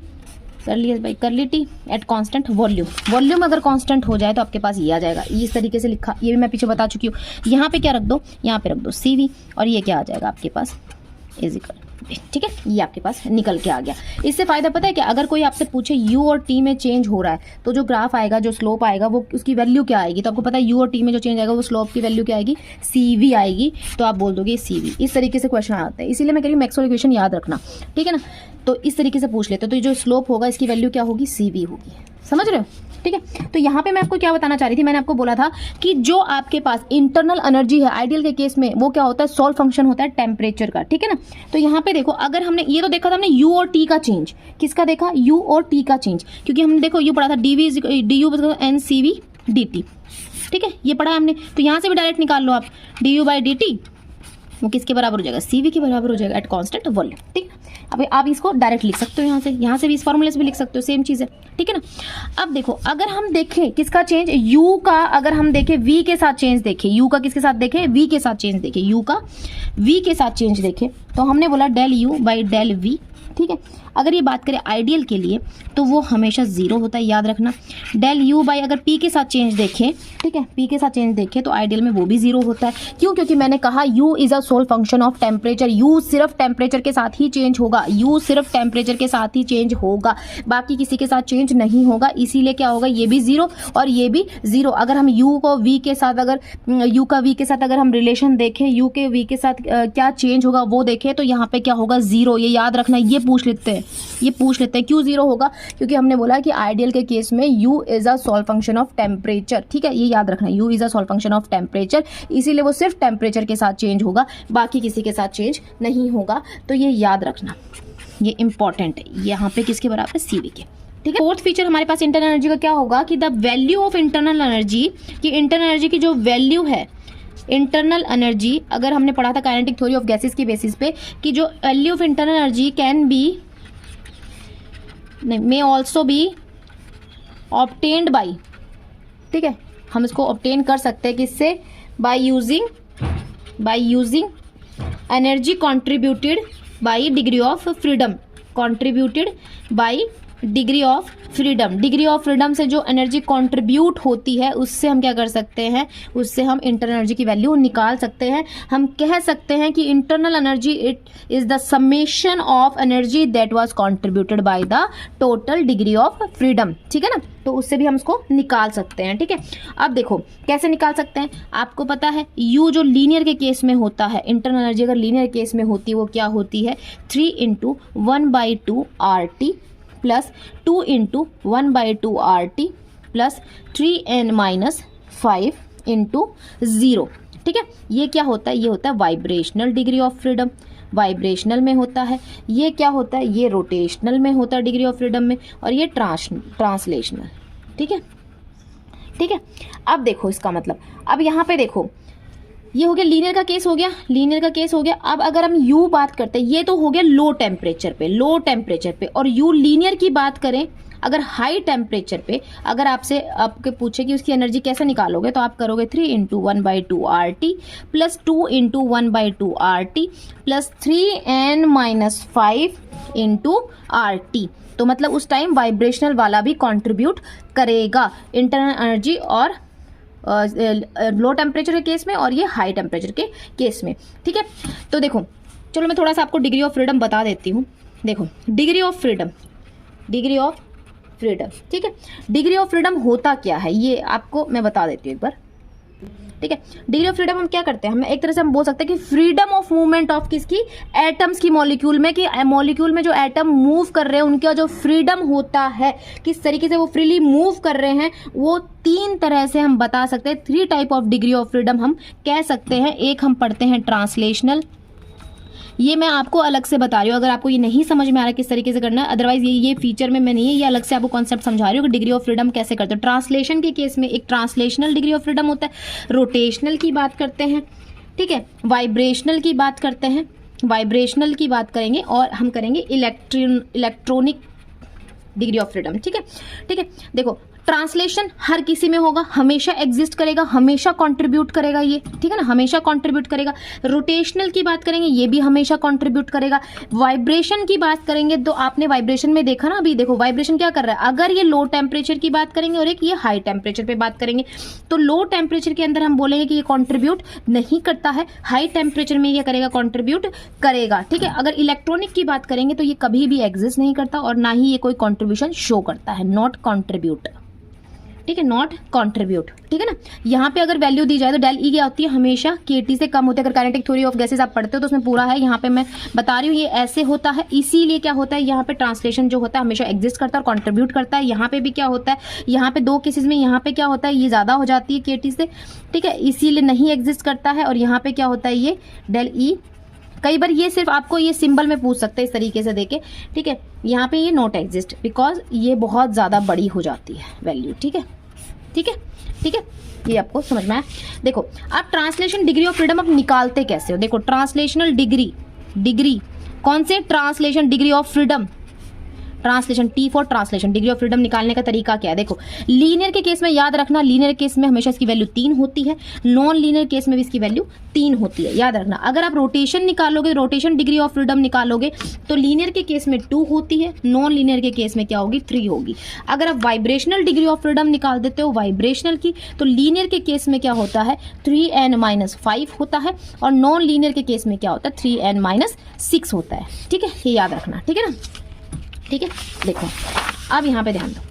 करली टी एट कांस्टेंट वॉल्यूम अगर कांस्टेंट हो जाए तो आपके पास ये आ जाएगा। इस तरीके से लिखा, ये भी मैं पीछे बता चुकी हूँ। यहाँ पे क्या रख दो, यहाँ पे रख दो CV, और ये क्या आ जाएगा आपके पास इज इक्वल। ठीक है, ये आपके पास निकल के आ गया। इससे फायदा पता है कि अगर कोई आपसे पूछे U और T में चेंज हो रहा है, तो जो ग्राफ आएगा, जो स्लोप आएगा, वो उसकी वैल्यू क्या आएगी, तो आपको पता है U और T में जो चेंज आएगा वो स्लोप की वैल्यू क्या आएगी, CV आएगी। तो आप बोल दोगे CV। इस तरीके से क्वेश्चन आते हैं, इसीलिए मैं कह रही हूँ मैक्सवेल इक्वेशन याद रखना। ठीक है ना, तो इस तरीके से पूछ लेते, तो ये जो स्लोप होगा इसकी वैल्यू क्या होगी, CV होगी। समझ रहे हो। ठीक है, तो यहाँ पे मैं आपको क्या बताना चाह रही थी, मैंने आपको बोला था कि जो आपके पास इंटरनल एनर्जी है आइडियल के केस में, वो क्या होता है, सोल फंक्शन होता है टेम्परेचर का। ठीक है ना, तो यहाँ पे देखो, अगर हमने ये तो देखा था हमने U और T का चेंज, किसका देखा, U और T का चेंज, क्योंकि हमने देखो U पढ़ा था du n CV dt। ठीक है, ये पढ़ा है हमने, तो यहाँ से भी डायरेक्ट निकाल लो आप, du बाई डी टी, वो किसके बराबर हो जाएगा, CV के बराबर हो जाएगा एट कांस्टेंट वॉल्यूम। ठीक है, अब आप इसको डायरेक्ट लिख सकते हो, यहाँ से भी इस फॉर्मूले से भी लिख सकते हो, सेम चीज़ है। ठीक है ना, अब देखो अगर हम देखें किसका चेंज, U का अगर हम देखें V के साथ चेंज देखें, U का किसके साथ देखें, V के साथ चेंज देखें, U का V के साथ चेंज देखें, तो हमने बोला del U by del V। ठीक है, अगर ये बात करें आइडियल के लिए तो वो हमेशा 0 होता है, याद रखना। डेल U बाई अगर P के साथ चेंज देखें, ठीक है, P के साथ चेंज देखें तो आइडियल में वो भी 0 होता है। क्यों, क्योंकि मैंने कहा U is a sole function of temperature, U सिर्फ टेम्परेचर के साथ ही चेंज होगा, U सिर्फ टेम्परेचर के साथ ही चेंज होगा, बाकी किसी के साथ चेंज नहीं होगा। इसीलिए क्या होगा, ये भी 0 और ये भी 0। अगर हम U को V के साथ, अगर U का V के साथ अगर हम रिलेशन देखें, U के V के साथ क्या चेंज होगा वो देखें, तो यहाँ पे क्या होगा, 0। ये याद रखना, ये पूछ लेते हैं क्यों 0 होगा, क्योंकि हमने बोला कि आइडियल के केस में U is a sole function of temperature. ठीक है, ये याद रखना, U is a sole function of temperature, इसीलिए वो सिर्फ टेम्परेचर के साथ चेंज होगा, बाकी किसी के साथ चेंज नहीं होगा। तो ये याद रखना, ये इंपॉर्टेंट है। यहाँ पे किसके बराबर है, CV के। ठीक है, फोर्थ फीचर हमारे पास इंटरनल एनर्जी का क्या होगा कि the value of internal energy, कि इंटरनल एनर्जी की जो वैल्यू है, इंटरनल एनर्जी अगर हमने पढ़ा था काइनेटिक थ्योरी ऑफ गैसेस की बेसिस पे, कि जो value of internal energy can be may also be obtained by, ठीक है, हम इसको obtain कर सकते हैं किससे, by using energy contributed by degree of freedom, contributed by degree of freedom से जो एनर्जी कंट्रीब्यूट होती है उससे हम क्या कर सकते हैं, उससे हम इंटरनल एनर्जी की वैल्यू निकाल सकते हैं। हम कह सकते हैं कि internal energy it is the summation of energy that was contributed by the total degree of freedom. ठीक है ना, तो उससे भी हम उसको निकाल सकते हैं। ठीक है, अब देखो कैसे निकाल सकते हैं, आपको पता है U जो लीनियर के केस में होता है, इंटरनल एनर्जी अगर लीनियर केस में होती है वो क्या होती है, 3 × 1/2 RT plus 2 × 1/2 RT plus 3n-5 × 0। ठीक है, ये क्या होता है, ये होता है vibrational degree of freedom, vibrational में होता है। ये क्या होता है, ये रोटेशनल में होता है डिग्री ऑफ फ्रीडम में, और ये ट्रांसलेशनल। ठीक है, ठीक है, अब देखो इसका मतलब, अब यहाँ पे देखो ये हो गया लीनियर का केस, हो गया। अब अगर हम U बात करते हैं, ये तो हो गया लो टेम्परेचर पे, और U लीनियर की बात करें, अगर हाई टेम्परेचर पे अगर आपसे आपके पूछे कि उसकी एनर्जी कैसे निकालोगे, तो आप करोगे 3 into 1/2 RT plus 2 into 1/2 RT plus 3n-5 into RT। तो मतलब उस टाइम वाइब्रेशनल वाला भी कंट्रीब्यूट करेगा इंटरनल एनर्जी और लो टेम्परेचर के केस में और ये हाई टेम्परेचर के केस में। ठीक है, तो देखो चलो मैं थोड़ा सा आपको डिग्री ऑफ फ्रीडम बता देती हूँ। देखो डिग्री ऑफ फ्रीडम, ठीक है, डिग्री ऑफ फ्रीडम होता क्या है ये आपको मैं बता देती हूँ एक बार। ठीक है, डिग्री ऑफ फ्रीडम हम क्या करते हैं, हम एक तरह से हम बोल सकते हैं कि फ्रीडम ऑफ मूवमेंट ऑफ किसकी, एटम्स की मॉलिक्यूल में, कि मॉलिक्यूल में जो एटम मूव कर रहे हैं उनका जो फ्रीडम होता है, किस तरीके से वो फ्रीली मूव कर रहे हैं, वो 3 तरह से हम बता सकते हैं। 3 type of degree of freedom हम कह सकते हैं। एक हम पढ़ते हैं ट्रांसलेशनल, ये मैं आपको अलग से बता रही हूँ, अगर आपको ये नहीं समझ में आ रहा किस तरीके से करना है, अदरवाइज ये फीचर में मैं नहीं है, ये अलग से आपको कॉन्सेप्ट समझा रही हूँ कि डिग्री ऑफ फ्रीडम कैसे करते हो। ट्रांसलेशन के केस में एक ट्रांसलेशनल डिग्री ऑफ फ्रीडम होता है, रोटेशनल की बात करते हैं, ठीक है, वाइब्रेशनल की बात करते हैं, वाइब्रेशनल की बात करेंगे और हम करेंगे इलेक्ट्रॉनिक डिग्री ऑफ फ्रीडम। ठीक है, ठीक है, देखो ट्रांसलेशन हर किसी में होगा, हमेशा एग्जिस्ट करेगा, हमेशा कंट्रीब्यूट करेगा ये, ठीक है ना, हमेशा कंट्रीब्यूट करेगा। रोटेशनल की बात करेंगे, ये भी हमेशा कंट्रीब्यूट करेगा। वाइब्रेशन की बात करेंगे तो आपने वाइब्रेशन में देखा ना, अभी देखो वाइब्रेशन क्या कर रहा है, अगर ये लो टेम्परेचर की बात करेंगे और एक ये हाई टेम्परेचर पे बात करेंगे, तो लो टेम्परेचर के अंदर हम बोलेंगे कि ये कंट्रीब्यूट नहीं करता है, हाई टेम्परेचर में ये करेगा, कंट्रीब्यूट करेगा। ठीक है, अगर इलेक्ट्रॉनिक की बात करेंगे तो ये कभी भी एग्जिस्ट नहीं करता और ना ही ये कोई कंट्रीब्यूशन शो करता है, नॉट कंट्रीब्यूट। ठीक है, नॉट कंट्रीब्यूट, ठीक है ना। यहाँ पे अगर वैल्यू दी जाए तो डेल ई क्या होती है, हमेशा KT से कम होती है। अगर काइनेटिक थ्योरी ऑफ गैसेस आप पढ़ते हो तो उसमें पूरा है, यहाँ पे मैं बता रही हूँ ये ऐसे होता है। इसीलिए क्या होता है, यहाँ पे ट्रांसलेशन जो होता है हमेशा एग्जिस्ट करता है और कंट्रीब्यूट करता है। यहाँ पे भी क्या होता है, यहाँ पे 2 केसेस में यहाँ पे क्या होता है, ये ज्यादा हो जाती है KT से, ठीक है, इसीलिए नहीं एग्जिस्ट करता है। और यहाँ पे क्या होता है, ये डेल ई, कई बार ये सिर्फ आपको ये सिंबल में पूछ सकते हैं इस तरीके से देके, ठीक है, यहाँ पे ये नॉट एग्जिस्ट बिकॉज ये बहुत ज्यादा बड़ी हो जाती है वैल्यू। ठीक है, ठीक है, ठीक है, ये आपको समझ में आया। देखो आप ट्रांसलेशन डिग्री ऑफ फ्रीडम आप निकालते कैसे हो, देखो ट्रांसलेशनल डिग्री कौन से, translation degree of freedom, translation T for translation, degree of freedom निकालने का तरीका क्या है। देखो लीनियर के केस में याद रखना, लीनियर केस में हमेशा इसकी वैल्यू 3 होती है, नॉन लीनियर केस में भी इसकी वैल्यू 3 होती है, याद रखना। अगर आप रोटेशन निकालोगे, रोटेशन डिग्री ऑफ फ्रीडम निकालोगे तो लीनियर के केस में 2 होती है, नॉन लीनियर के केस में क्या होगी, 3 होगी। अगर आप वाइब्रेशनल डिग्री ऑफ फ्रीडम निकाल देते हो वाइब्रेशनल की, तो लीनियर के केस में क्या होता है, 3n-5 होता है और नॉन लीनियर के केस में क्या होता है, 3n-6 होता है। ठीक है, ये याद रखना, ठीक है ना। ठीक है, देखो अब यहाँ पे ध्यान दो,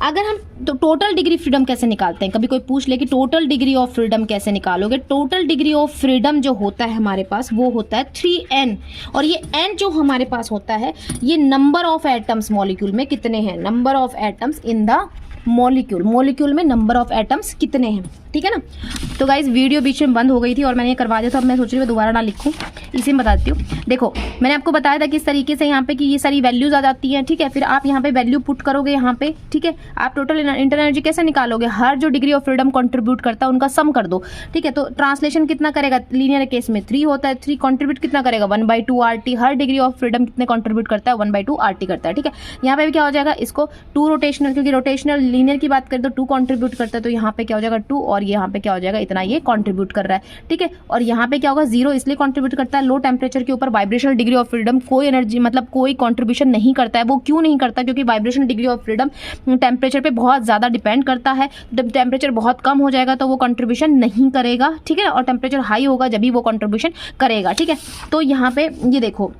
अगर हम तो टोटल डिग्री फ्रीडम कैसे निकालते हैं, कभी कोई पूछ ले कि टोटल डिग्री ऑफ फ्रीडम कैसे निकालोगे। टोटल डिग्री ऑफ फ्रीडम जो होता है हमारे पास वो होता है 3n, और ये n जो हमारे पास होता है ये नंबर ऑफ एटम्स मॉलिक्यूल में कितने हैं, number of atoms in the molecule में नंबर ऑफ एटम्स कितने हैं। ठीक है ना। तो गाइज वीडियो बीच में बंद हो गई थी और मैंने ये करवा दिया था, अब मैं सोच रही हूँ दोबारा ना लिखूँ, इसी में बताती हूँ। देखो मैंने आपको बताया था किस तरीके से यहाँ पे कि ये सारी वैल्यूज आ जाती हैं, ठीक है, फिर आप यहाँ पे वैल्यू पुट करोगे यहाँ पे, ठीक है, आप टोटल इंटरनल एनर्जी कैसे निकालोगे, हर जो डिग्री ऑफ फ्रीडम कंट्रीब्यूट करता है उनका सम कर दो, ठीक है। तो ट्रांसलेशन कितना करेगा, लीनियर केस में 3 होता है, 3 कंट्रीब्यूट कितना करेगा 1/2 RT, her degree of freedom कितने कंट्रीब्यूट करता है 1/2 RT करता है, ठीक है। यहाँ पे भी क्या हो जाएगा, इसको 2 रोटेशनल, क्योंकि रोटेशनल लीनियर की बात करें तो 2 कंट्रीब्यूट करता है, तो यहाँ पे क्या हो जाएगा 2 और यहाँ पे क्या हो जाएगा इतना ये कंट्रीब्यूट कर रहा है, ठीक है। और यहाँ पे क्या होगा 0 इसलिए कंट्रीब्यूट करता है, लो टेम्परेचर के ऊपर वाइब्रेशनल डिग्री ऑफ फ्रीडम कोई एनर्जी मतलब कोई कंट्रीब्यूशन नहीं करता है। वो क्यों नहीं करता, क्योंकि vibrational degree of freedom temperature पे बहुत ज़्यादा डिपेंड करता है। जब टेम्परेचर बहुत कम हो जाएगा तो वो कंट्रीब्यूशन नहीं करेगा, ठीक है, और टेम्परेचर हाई होगा जब भी वो कंट्रीब्यूशन करेगा, ठीक है। तो यहाँ पे ये देखो,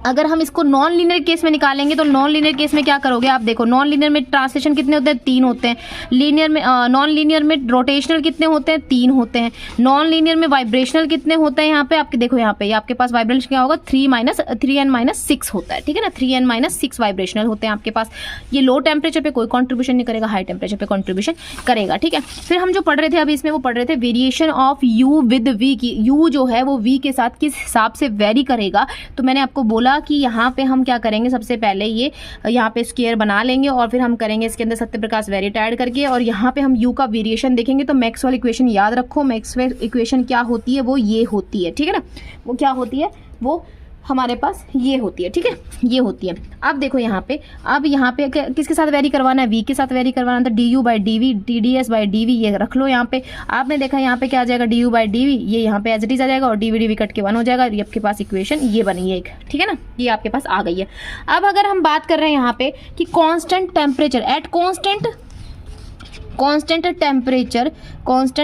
अगर हम इसको नॉन लीनियर केस में निकालेंगे तो नॉन लीनियर केस में क्या करोगे आप, देखो नॉन लीनियर में ट्रांसलेशन कितने होते हैं 3 होते हैं, लीनियर में नॉन लीनियर में रोटेशनल कितने होते हैं 3 होते हैं, नॉन लीनियर में वाइब्रेशनल कितने होते हैं यहाँ पे आपके, देखो यहाँ पे आपके पास वाइब्रेशन क्या होगा 3n-6 होता है, ठीक है ना, 3n-6 वाइब्रेशनल होते हैं आपके पास। ये लो टेम्परेचर पे कोई कॉन्ट्रीब्यूशन नहीं करेगा, हाई टेम्परेचर पे कॉन्ट्रीब्यूशन करेगा, ठीक है। फिर हम जो पढ़ रहे थे अभी इसमें वो पढ़ रहे थे variation of U with V की, यू जो है वो वी के साथ किस हिसाब से वेरी करेगा। तो मैंने आपको बोला कि यहाँ पे हम क्या करेंगे, सबसे पहले ये यहाँ पे स्क्वायर बना लेंगे और फिर हम करेंगे इसके अंदर सत्य प्रकाश वेरिएट ऐड करके, और यहाँ पे हम यू का वेरिएशन देखेंगे। तो मैक्सवेल इक्वेशन याद रखो, मैक्सवेल इक्वेशन क्या होती है, वो ये होती है, ठीक है ना। वो क्या होती है, वो हमारे पास ये होती है, ठीक है, ये होती है। अब देखो यहाँ पे, अब यहाँ पे किसके साथ वेरी करवाना है, v के साथ वेरी करवाना है, तो du by dv dds by dv ये रख लो यहाँ पे। आपने देखा यहाँ पे क्या आ जाएगा, du बाई dv, ये यहाँ पे एज इट इज आ जाएगा और dv dv कट के 1 हो जाएगा। ये आपके पास इक्वेशन ये बनी है एक, ठीक है ना, ये आपके पास आ गई है। अब अगर हम बात कर रहे हैं यहाँ पे कि constant temperature at constant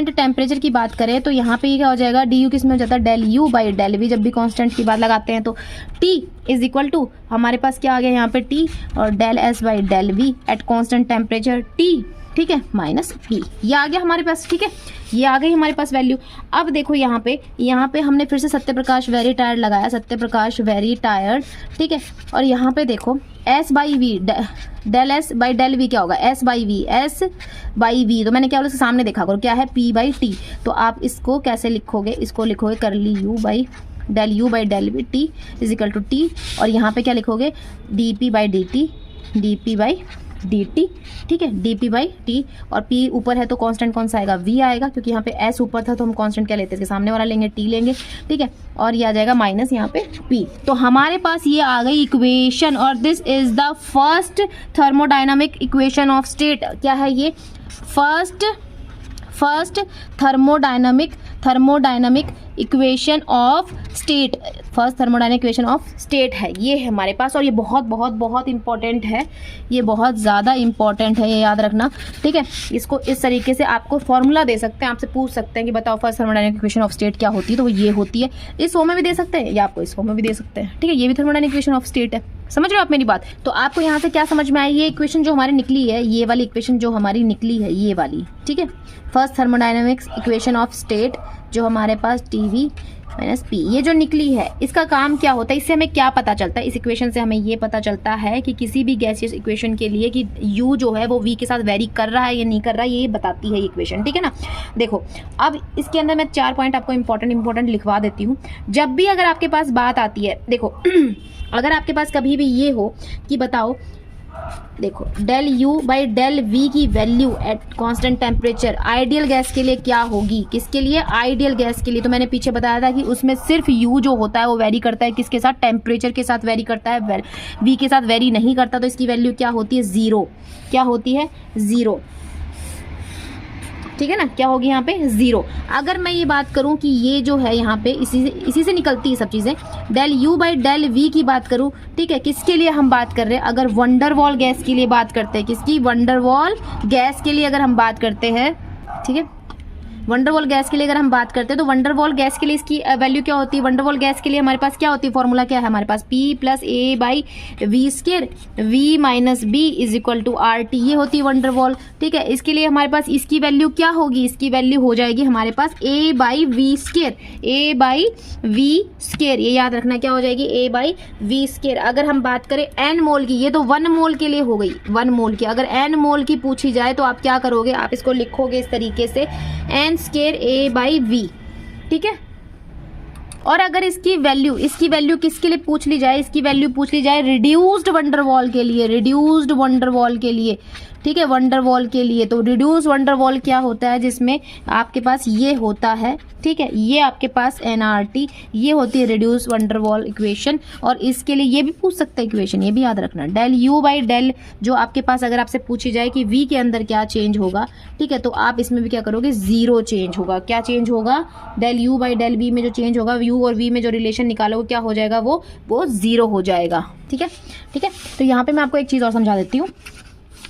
temperature की बात करें तो यहाँ पे ये क्या हो जाएगा, डी यू किस में हो जाता है, del U by del V. जब भी कांस्टेंट की बात लगाते हैं तो टी इज इक्वल टू हमारे पास क्या आ गया यहाँ पे टी और del S by del V at constant temperature T, ठीक है, माइनस पी। ये आ गया हमारे पास, ठीक है, ये आ गई हमारे पास वैल्यू। अब देखो यहाँ पे हमने फिर से सत्यप्रकाश वेरी टायर्ड लगाया, सत्यप्रकाश वेरी टायर्ड, ठीक है, और यहाँ पे देखो S by V, del S by del V क्या होगा, एस बाई वी, तो मैंने क्या बोला उसके सामने देखा करो क्या है, पी बाई टी। तो आप इसको कैसे लिखोगे, इसको लिखोगे curly U by del V T is equal to T, और यहाँ पे क्या लिखोगे, D P by D T, ठीक है, डी पी बाई टी, और पी ऊपर है तो कांस्टेंट कौन सा आएगा, वी आएगा, क्योंकि यहाँ पे एस ऊपर था तो हम कांस्टेंट क्या लेते हैं, इसके सामने वाला लेंगे, टी लेंगे, ठीक है, और ये आ जाएगा माइनस यहाँ पे पी। तो हमारे पास ये आ गई इक्वेशन, और this is the first thermodynamic equation of state. क्या है ये, first thermodynamic equation of state, first thermodynamic equation of state है ये है हमारे पास, और ये बहुत बहुत बहुत इंपॉर्टेंट है, ये बहुत ज़्यादा इंपॉर्टेंट है, ये याद रखना, ठीक है। इसको इस तरीके से आपको फॉर्मूला दे सकते हैं, आपसे पूछ सकते हैं कि बताओ first thermodynamic equation of state क्या होती है, तो वो ये होती है। इस फॉर्म में भी दे सकते हैं या आपको इस फॉर्म में भी दे सकते हैं, ठीक है, ये भी थर्मोडायनामिक इक्वेशन ऑफ स्टेट है। समझ रहे हो आप मेरी बात। तो आपको यहाँ से क्या समझ में आई, ये इक्वेशन जो हमारी निकली है, ये वाली इक्वेशन जो हमारी निकली है, ये वाली, ठीक है, first thermodynamics equation of state जो हमारे पास टीवी माइनस पी, ये जो निकली है, इसका काम क्या होता है, इससे हमें क्या पता चलता है, इस इक्वेशन से हमें ये पता चलता है कि किसी भी गैसियस इक्वेशन के लिए कि u जो है वो v के साथ वेरी कर रहा है या नहीं कर रहा है, ये बताती है इक्वेशन, ठीक है ना। देखो अब इसके अंदर मैं 4 पॉइंट आपको इंपॉर्टेंट लिखवा देती हूँ। जब भी अगर आपके पास बात आती है, देखो अगर आपके पास कभी भी ये हो कि बताओ, देखो del U by del V की value at constant temperature ideal gas के लिए क्या होगी, किसके लिए, आइडियल गैस के लिए। तो मैंने पीछे बताया था कि उसमें सिर्फ यू जो होता है वो वेरी करता है किसके साथ, टेम्परेचर के साथ वेरी करता है, वी के साथ वेरी नहीं करता, तो इसकी वैल्यू क्या होती है, ज़ीरो। क्या होती है, ज़ीरो, ठीक है ना, क्या होगी यहाँ पे, ज़ीरो। अगर मैं ये बात करूँ कि ये जो है यहाँ पे इसी से निकलती है सब चीज़ें, del U by del V की बात करूँ, ठीक है, किसके लिए हम बात कर रहे हैं, अगर वंडरवॉल गैस के लिए बात करते हैं, किसकी, वंडरवॉल गैस के लिए अगर हम बात करते हैं, ठीक है, वंडरवॉल गैस के लिए अगर हम बात करते हैं तो वंडरवॉल गैस के लिए इसकी वैल्यू क्या होती है, वंडरवॉल गैस के लिए हमारे पास क्या होती है, फॉर्मूला क्या है हमारे पास, P plus A by V square, V minus B is equal to R T, ये होती है वंडरवॉल, ठीक है। इसके लिए हमारे पास इसकी वैल्यू क्या होगी, इसकी वैल्यू हो जाएगी हमारे पास A by V square, A by V square, ये याद रखना क्या हो जाएगी, A बाई वी स्केयर। अगर हम बात करें n मोल की, ये तो 1 मोल के लिए हो गई, 1 मोल की, अगर n मोल की पूछी जाए तो आप क्या करोगे, आप इसको लिखोगे इस तरीके से n square A by V, ठीक है। और अगर इसकी वैल्यू किसके लिए पूछ ली जाए, इसकी वैल्यू पूछ ली जाए रिड्यूस्ड वंडरवॉल के लिए, ठीक है, वंडरवॉल के लिए। तो रिड्यूस वंडरवॉल क्या होता है, जिसमें आपके पास ये होता है, ठीक है, ये आपके पास एनआरटी, ये होती है रिड्यूस वंडरवॉल इक्वेशन। और इसके लिए ये भी पूछ सकता है इक्वेशन, ये भी याद रखना, डेल यू बाई डेल, जो आपके पास अगर आपसे पूछी जाए कि वी के अंदर क्या चेंज होगा, ठीक है, तो आप इसमें भी क्या करोगे, ज़ीरो चेंज होगा। क्या चेंज होगा, del U by del V में जो चेंज होगा, यू और वी में जो रिलेशन निकालोगे क्या हो जाएगा, वो ज़ीरो हो जाएगा, ठीक है, ठीक है। तो यहाँ पे मैं आपको एक चीज़ और समझा देती हूँ,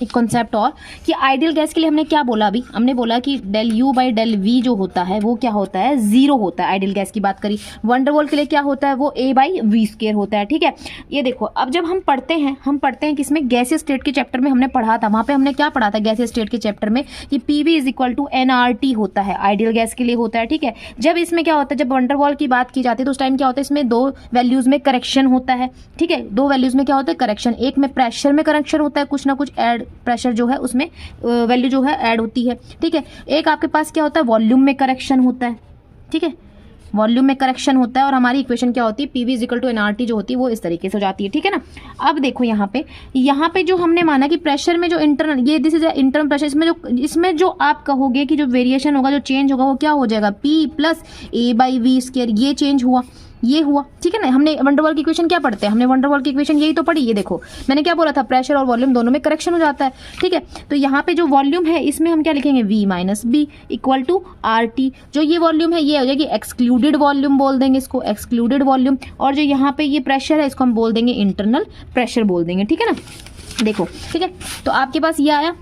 एक कॉन्सेप्ट और, कि आइडियल गैस के लिए हमने क्या बोला, अभी हमने बोला कि del U by del V जो होता है वो क्या होता है, ज़ीरो होता है, आइडियल गैस की बात करी। वंडरवॉल के लिए क्या होता है, वो A बाई वी स्केयर होता है, ठीक है। ये देखो अब जब हम पढ़ते हैं किसमें, गैसियस स्टेट के चैप्टर में हमने पढ़ा था, वहाँ पे हमने क्या पढ़ा था गैसियस स्टेट के चैप्टर में, कि PV is equal to NRT होता है, आइडियल गैस के लिए होता है, ठीक है। जब इसमें क्या होता है, जब वंडरवॉल की बात की जाती है तो उस टाइम क्या होता है, इसमें 2 वैल्यूज में करेक्शन होता है, ठीक है, 2 वैल्यूज में क्या होता है, करेक्शन, एक में प्रेशर में करेक्शन होता है, कुछ ना कुछ ऐड, प्रेशर जो है उसमें वैल्यू जो है ऐड होती है, ठीक है। एक आपके पास क्या होता है, वॉल्यूम में करेक्शन होता है, ठीक है, वॉल्यूम में करेक्शन होता है। और हमारी इक्वेशन क्या होती है, PV is equal to NRT जो होती है वो इस तरीके से हो जाती है, ठीक है ना। अब देखो यहाँ पे जो हमने माना कि प्रेशर में जो इंटरनल, ये दिस इज इंटरनल प्रेशर, इसमें जो आप कहोगे कि जो वेरिएशन होगा, जो चेंज होगा वो क्या हो जाएगा, P plus A by V square, ये चेंज हुआ, ये हुआ, ठीक है ना। हमने वंडरवॉल की इक्वेशन क्या पढ़ते हैं, हमने वंडरवॉल की इक्वेशन यही तो पढ़ी। ये देखो मैंने क्या बोला था, प्रेशर और वॉल्यूम दोनों में करेक्शन हो जाता है, ठीक है। तो यहाँ पे जो वॉल्यूम है इसमें हम क्या लिखेंगे, V minus B equal to RT। जो ये वॉल्यूम है ये हो जाएगी एक्सक्लूडेड वॉल्यूम, बोल देंगे इसको एक्सक्लूडेड वॉल्यूम। और जो यहाँ पे ये प्रेशर है इसको हम बोल देंगे इंटरनल प्रेशर बोल देंगे, ठीक है ना। देखो ठीक है, तो आपके पास ये आया,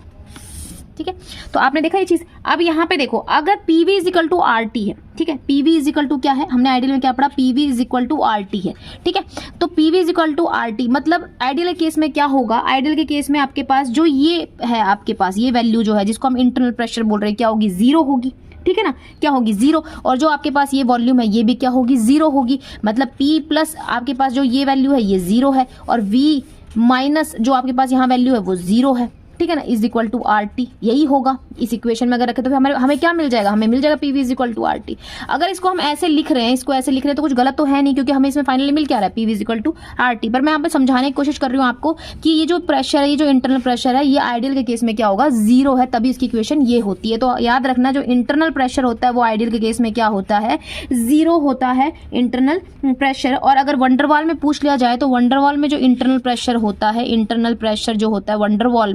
ठीक है। तो आपने देखा ये चीज। अब यहाँ पे देखो अगर PV is equal to RT है, ठीक है, PV इज इक्वल टू क्या है, हमने आइडियल में क्या पढ़ा, PV is equal to RT है, ठीक है। तो PV is equal to RT मतलब आइडियल केस में क्या होगा, आइडियल के केस में आपके पास जो ये है, आपके पास ये वैल्यू जो है जिसको हम इंटरनल प्रेशर बोल रहे हैं, क्या होगी, 0 होगी, ठीक है ना, क्या होगी, 0। और जो आपके पास ये वॉल्यूम है ये भी क्या होगी, 0 होगी। मतलब P प्लस आपके पास जो ये वैल्यू है ये 0 है, और V माइनस जो आपके पास यहाँ वैल्यू है वो 0 है, ठीक है ना, इज इक्वल टू RT। यही होगा इस इक्वेशन में अगर रखें तो हमें क्या मिल जाएगा, हमें मिल जाएगा PV is equal to RT। अगर इसको हम ऐसे लिख रहे हैं, इसको ऐसे लिख रहे हैं तो कुछ गलत तो है नहीं, क्योंकि हमें इसमें फाइनली मिल क्या रहा है, PV is equal to RT। पर मैं यहाँ पे समझाने की कोशिश कर रही हूँ आपको कि ये जो प्रेशर है, ये जो इंटरनल प्रेशर है, ये आइडियल के केस में क्या होगा, 0 है, तभी इसकी इक्वेशन ये होती है। तो याद रखना जो इंटरनल प्रेशर होता है वो आइडियल के केस में क्या होता है, 0 होता है इंटरनल प्रेशर। और अगर वंडरवॉल में पूछ लिया जाए तो वंडरवॉल में जो इंटरनल प्रेशर होता है, इंटरनल प्रेशर जो होता है वंडरवॉल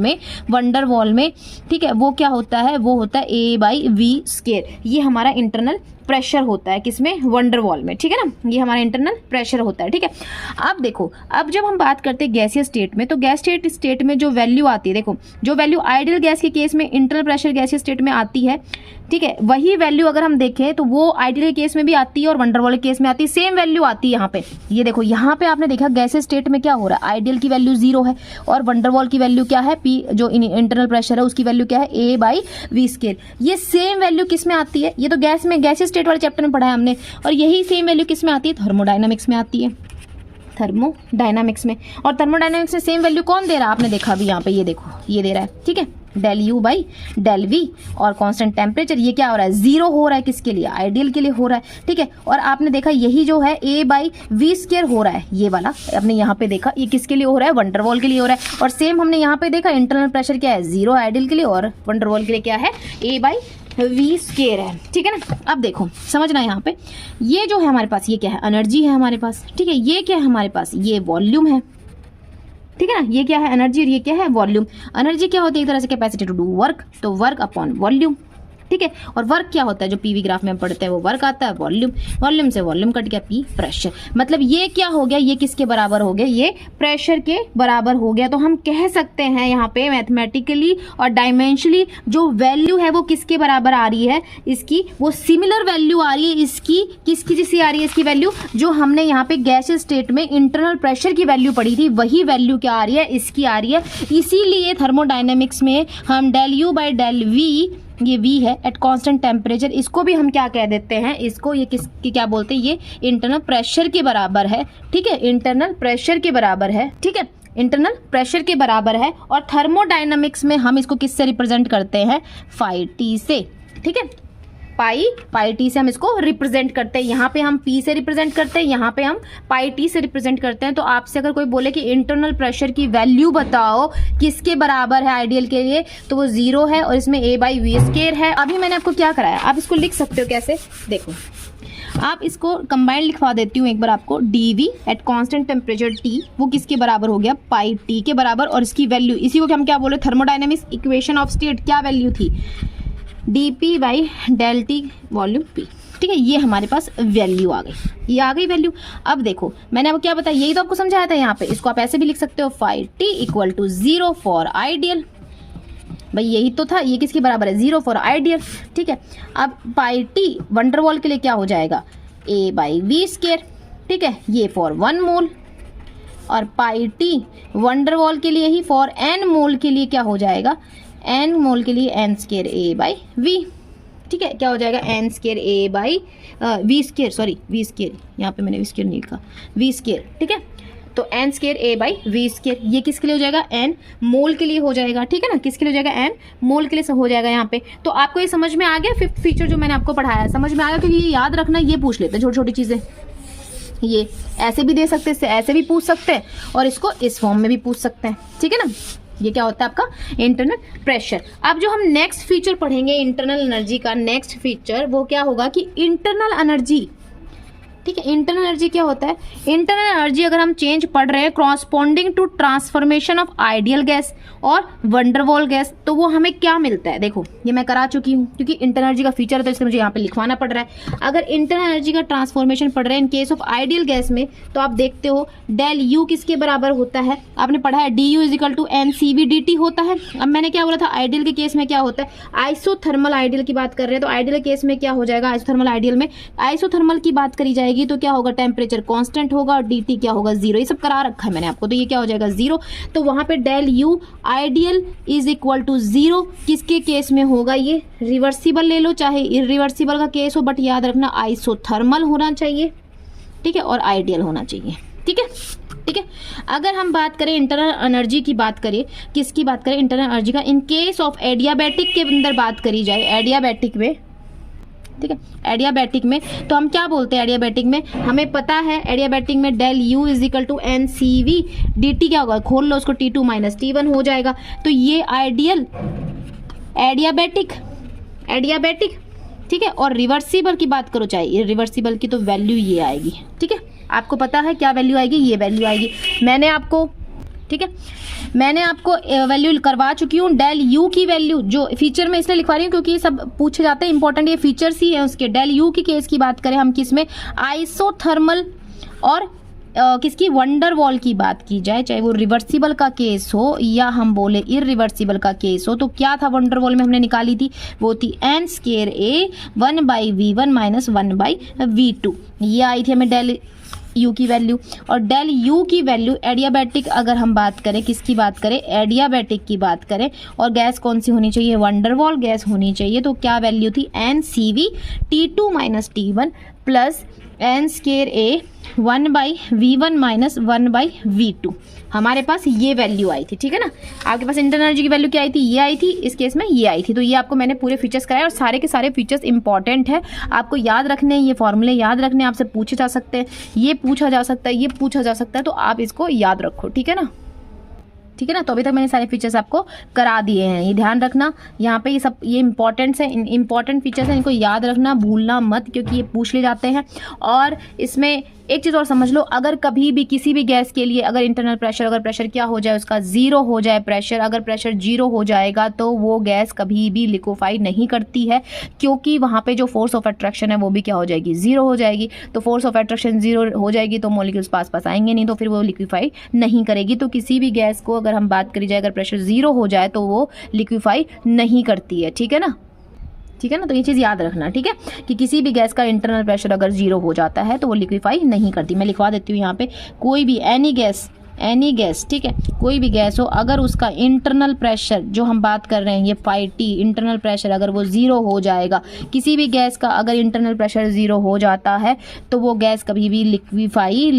में, ठीक है, वो क्या होता है, वो होता है A/V स्क्वायर। ये हमारा इंटरनल प्रेशर होता है किसमें, वंडरवॉल में, ठीक है ना, ये हमारा इंटरनल प्रेशर होता है, ठीक है। अब देखो, अब जब हम बात करते हैं गैसीय स्टेट में, तो गैसीय स्टेट में जो वैल्यू आती है, देखो जो वैल्यू आइडियल गैस के केस में इंटरनल प्रेशर गैसीय स्टेट में आती है, ठीक है, वही वैल्यू अगर हम देखें तो वो आइडियल के केस में भी आती है और वंडरवॉल के केस में आती है, सेम वैल्यू आती है यहाँ पे। ये देखो यहाँ पे आपने देखा गैसीय स्टेट में क्या हो रहा है, आइडियल की वैल्यू 0 है और वंडरवॉल की वैल्यू क्या है, P जो इंटरनल प्रेशर है उसकी वैल्यू क्या है, A/V स्क्वायर। ये सेम वैल्यू किस में आती है, ये तो गैस में गैसीय स्टेट वाले चैप्टर में पढ़ा है हमने, और यही सेम वैल्यू किस में आती है, थर्मोडायनामिक्स में आती है, थर्मोडायनामिक्स में। और थर्मोडायनामिक्स में सेम वैल्यू कौन दे रहा है, आपने देखा अभी यहाँ पे, ये देखो ये दे रहा है, ठीक है, del U by del V। और कांस्टेंट टेम्परेचर ये क्या हो रहा है, 0 हो रहा है, किसके लिए, आइडियल के लिए हो रहा है, ठीक है। और आपने देखा यही जो है A/V स्क्वायर हो रहा है, ये वाला आपने यहाँ पे देखा, ये किसके लिए हो रहा है, वंडरवॉल के लिए हो रहा है। और सेम हमने यहाँ पे देखा इंटरनल प्रेशर क्या है, 0 आइडियल के लिए, और वंडरवॉल के लिए क्या है, A/V स्क्वायर है, ठीक है ना। अब देखो समझना यहाँ पे, ये जो है हमारे पास ये क्या है, एनर्जी है हमारे पास, ठीक है, ये क्या है हमारे पास, ये वॉल्यूम है, ठीक है ना, ये क्या है एनर्जी और ये क्या है वॉल्यूम। एनर्जी क्या होती है, एक तरह से कैपेसिटी टू डू वर्क, तो वर्क अपॉन वॉल्यूम, ठीक है। और वर्क क्या होता है, जो PV ग्राफ में हम पढ़ते हैं वो वर्क आता है, वॉल्यूम, वॉल्यूम से वॉल्यूम कट गया, P प्रेशर। मतलब ये क्या हो गया, ये किसके बराबर हो गया, ये प्रेशर के बराबर हो गया। तो हम कह सकते हैं यहाँ पे मैथमेटिकली और डायमेंशनली जो वैल्यू है वो किसके बराबर आ रही है, इसकी वो सिमिलर वैल्यू आ रही है, इसकी किसकी जैसी आ रही है, इसकी वैल्यू जो हमने यहाँ पे गैसीय स्टेट में इंटरनल प्रेशर की वैल्यू पढ़ी थी, वही वैल्यू क्या आ रही है, इसकी आ रही है। इसीलिए थर्मोडायनेमिक्स में हम del U by del V, ये V है एट कांस्टेंट टेम्परेचर, इसको भी हम क्या कह देते हैं, इसको ये किसकी क्या बोलते हैं, ये इंटरनल प्रेशर के बराबर है, ठीक है, इंटरनल प्रेशर के बराबर है, ठीक है, इंटरनल प्रेशर के बराबर है। और थर्मोडायनामिक्स में हम इसको किससे रिप्रेजेंट करते हैं, फाई T से, ठीक है, पाई T से हम इसको रिप्रेजेंट करते हैं। यहाँ पे हम P से रिप्रेजेंट करते हैं, यहाँ पे हम पाई T से रिप्रेजेंट करते हैं। तो आपसे अगर कोई बोले कि इंटरनल प्रेशर की वैल्यू बताओ किसके बराबर है आइडियल के लिए, तो वो 0 है और इसमें A/V स्क्वायर है। अभी मैंने आपको क्या कराया, आप इसको लिख सकते हो कैसे, देखो आप इसको कंबाइंड लिखवा देती हूँ एक बार आपको, dV eight constant temperature T वो किसके बराबर हो गया, पाई T के बराबर। और इसकी वैल्यू, इसी को हम क्या बोले, थर्मोडायनेमिक्स इक्वेशन ऑफ स्टेट क्या वैल्यू थी, dP by del T volume P, ठीक है, ये हमारे पास वैल्यू आ गई, ये आ गई वैल्यू। अब देखो मैंने आपको क्या बताया, यही तो आपको समझाया था यहाँ पे, इसको आप ऐसे भी लिख सकते हो, phi T equal to 0 for ideal, भाई यही तो था, ये किसके बराबर है, 0 फॉर आइडियल, ठीक है। अब पाई T वंडरवॉल के लिए क्या हो जाएगा, A/V स्क्वायर, ठीक है, ये फॉर 1 मोल, और पाई T वंडरवॉल के लिए ही फॉर n मोल के लिए क्या हो जाएगा, n मोल के लिए n स्क्वायर A/V, ठीक है, क्या हो जाएगा, n square A/V square, sorry V square, यहाँ पे मैंने V स्क्वायर नहीं लिखा, V स्क्वायर, ठीक है। तो n स्क्वायर A/V स्क्वायर, ये किसके लिए हो जाएगा, n मोल के लिए हो जाएगा, ठीक है ना, किसके लिए हो जाएगा, n मोल के लिए हो जाएगा यहाँ पे। तो आपको ये समझ में आ गया, 5th फीचर जो मैंने आपको पढ़ाया समझ में आ गया, क्योंकि ये याद रखना, ये पूछ लेते हैं छोटी छोटी चीज़ें, ये ऐसे भी दे सकते हैं, ऐसे भी पूछ सकते हैं, और इसको इस फॉर्म में भी पूछ सकते हैं, ठीक है ना। ये क्या होता है आपका इंटरनल प्रेशर। अब जो हम नेक्स्ट फीचर पढ़ेंगे इंटरनल एनर्जी का, नेक्स्ट फीचर वो क्या होगा कि इंटरनल एनर्जी ठीक है। इंटरनल एनर्जी क्या होता है? इंटरनल एनर्जी अगर हम चेंज पढ़ रहे हैं corresponding to transformation of ideal gas और वंडरवॉल गैस, तो वो हमें क्या मिलता है? देखो ये मैं करा चुकी हूँ, क्योंकि इंटरनल एनर्जी का फीचर है तो इसलिए मुझे यहाँ पे लिखवाना पड़ रहा है। अगर इंटरनल एनर्जी का ट्रांसफॉर्मेशन पढ़ रहे हैं in case of ideal gas में, तो आप देखते हो डेल यू किसके बराबर होता है? आपने पढ़ा है D U is equal to N C V D T होता है। अब मैंने क्या बोला था, आइडियल के केस में क्या होता है? आइसोथर्मल आइडियल की बात कर रहे हैं, तो आइडियल केस में क्या हो जाएगा? आइसोथर्मल आइडियल में आइसोथर्मल की बात करी जाएगी तो क्या होगा? टेम्परेचर कांस्टेंट होगा और dt क्या होगा? जीरो। ये सब करा रखा है मैंने आपको, तो ये क्या हो जाएगा? जीरो। तो वहां पे del U ideal is equal to zero किसके केस में होगा? ये रिवर्सिबल ले लो चाहे इरिवर्सिबल का केस हो, बट याद रखना आइसोथर्मल होना चाहिए, ठीक है, और आइडियल होना चाहिए, ठीक है, ठीक है। अगर हम बात करें इंटरनल एनर्जी की बात करें, किसकी बात करें? इंटरनल एनर्जी का इन केस ऑफ एडियाबैटिक के अंदर बात करी जाए, एडियाबैटिक में, ठीक है, एडियाबैटिक में, तो हम क्या बोलते हैं? एडियाबैटिक में हमें पता है, एडियाबैटिक में del U is equal to N C V D T क्या होगा? खोल लो उसको, T2 माइनस T1 हो जाएगा। तो ये आइडियल एडियाबैटिक, एडियाबैटिक, ठीक है। और रिवर्सिबल की बात करो चाहे रिवर्सिबल की, तो वैल्यू ये आएगी, ठीक है। आपको पता है क्या वैल्यू आएगी? ये वैल्यू आएगी। मैंने आपको, ठीक है, मैंने आपको वैल्यू करवा चुकी हूँ। डेल यू की वैल्यू जो फीचर में इसलिए लिखवा रही हूँ क्योंकि ये सब पूछे जाते हैं, इंपॉर्टेंट ये फीचर्स ही है उसके। डेल यू की केस की बात करें हम किसमें? आइसोथर्मल और किसकी? वंडरवॉल की बात की जाए, चाहे वो रिवर्सिबल का केस हो या हम बोले इरिवर्सिबल का केस हो, तो क्या था वंडरवॉल में हमने निकाली थी? वो थी N square a 1/v1 minus 1/v2। ये आई थी हमें डेल यू की वैल्यू। और डेल यू की वैल्यू एडियाबैटिक अगर हम बात करें, किसकी बात करें? एडियाबैटिक की बात करें, और गैस कौन सी होनी चाहिए? वंडरवॉल गैस होनी चाहिए। तो क्या वैल्यू थी? N C v T2 minus T1 plus n square a 1/v1 minus 1/v2। हमारे पास ये वैल्यू आई थी, ठीक है ना। आपके पास इंटरनल एनर्जी की वैल्यू क्या आई थी? ये आई थी, इस केस में ये आई थी। तो ये आपको मैंने पूरे फीचर्स कराए और सारे के सारे फीचर्स इंपॉर्टेंट है, आपको याद रखने, ये फॉर्मूले याद रखने, आपसे पूछे जा सकते हैं, ये पूछा जा सकता है, ये पूछा जा सकता है, तो आप इसको याद रखो, ठीक है ना, ठीक है ना। तो अभी तक मैंने सारे फीचर्स आपको करा दिए हैं, ये ध्यान रखना। यहाँ पे ये सब ये इंपॉर्टेंट्स हैं, इंपॉर्टेंट फीचर्स हैं, इनको याद रखना, भूलना मत, क्योंकि ये पूछ ले जाते हैं। और इसमें एक चीज़ और समझ लो, अगर कभी भी किसी भी गैस के लिए अगर इंटरनल प्रेशर, अगर प्रेशर क्या हो जाए उसका? जीरो हो जाए प्रेशर, अगर प्रेशर जीरो हो जाएगा तो वो गैस कभी भी लिक्विफाई नहीं करती है, क्योंकि वहाँ पे जो फोर्स ऑफ अट्रैक्शन है वो भी क्या हो जाएगी? जीरो हो जाएगी। तो फोर्स ऑफ अट्रैक्शन जीरो हो जाएगी तो मॉलिक्यूल्स पास पास आएंगे नहीं, तो फिर वो लिक्विफाई नहीं करेगी। तो किसी भी गैस को अगर हम बात करी जाए, अगर प्रेशर जीरो हो जाए तो वो लिक्विफाई नहीं करती है, ठीक है ना, ठीक है ना। तो ये चीज़ याद रखना, ठीक है, कि किसी भी गैस का इंटरनल प्रेशर अगर जीरो हो जाता है तो वो लिक्विफाई नहीं करती। मैं लिखवा देती हूँ यहाँ पे, कोई भी एनी गैस, ठीक है, कोई भी गैस हो, अगर उसका इंटरनल प्रेशर जो हम बात कर रहे हैं ये 5T इंटरनल प्रेशर अगर वो जीरो हो जाएगा, किसी भी गैस का अगर इंटरनल प्रेशर जीरो हो जाता है तो वो गैस कभी भी लिक्विफाई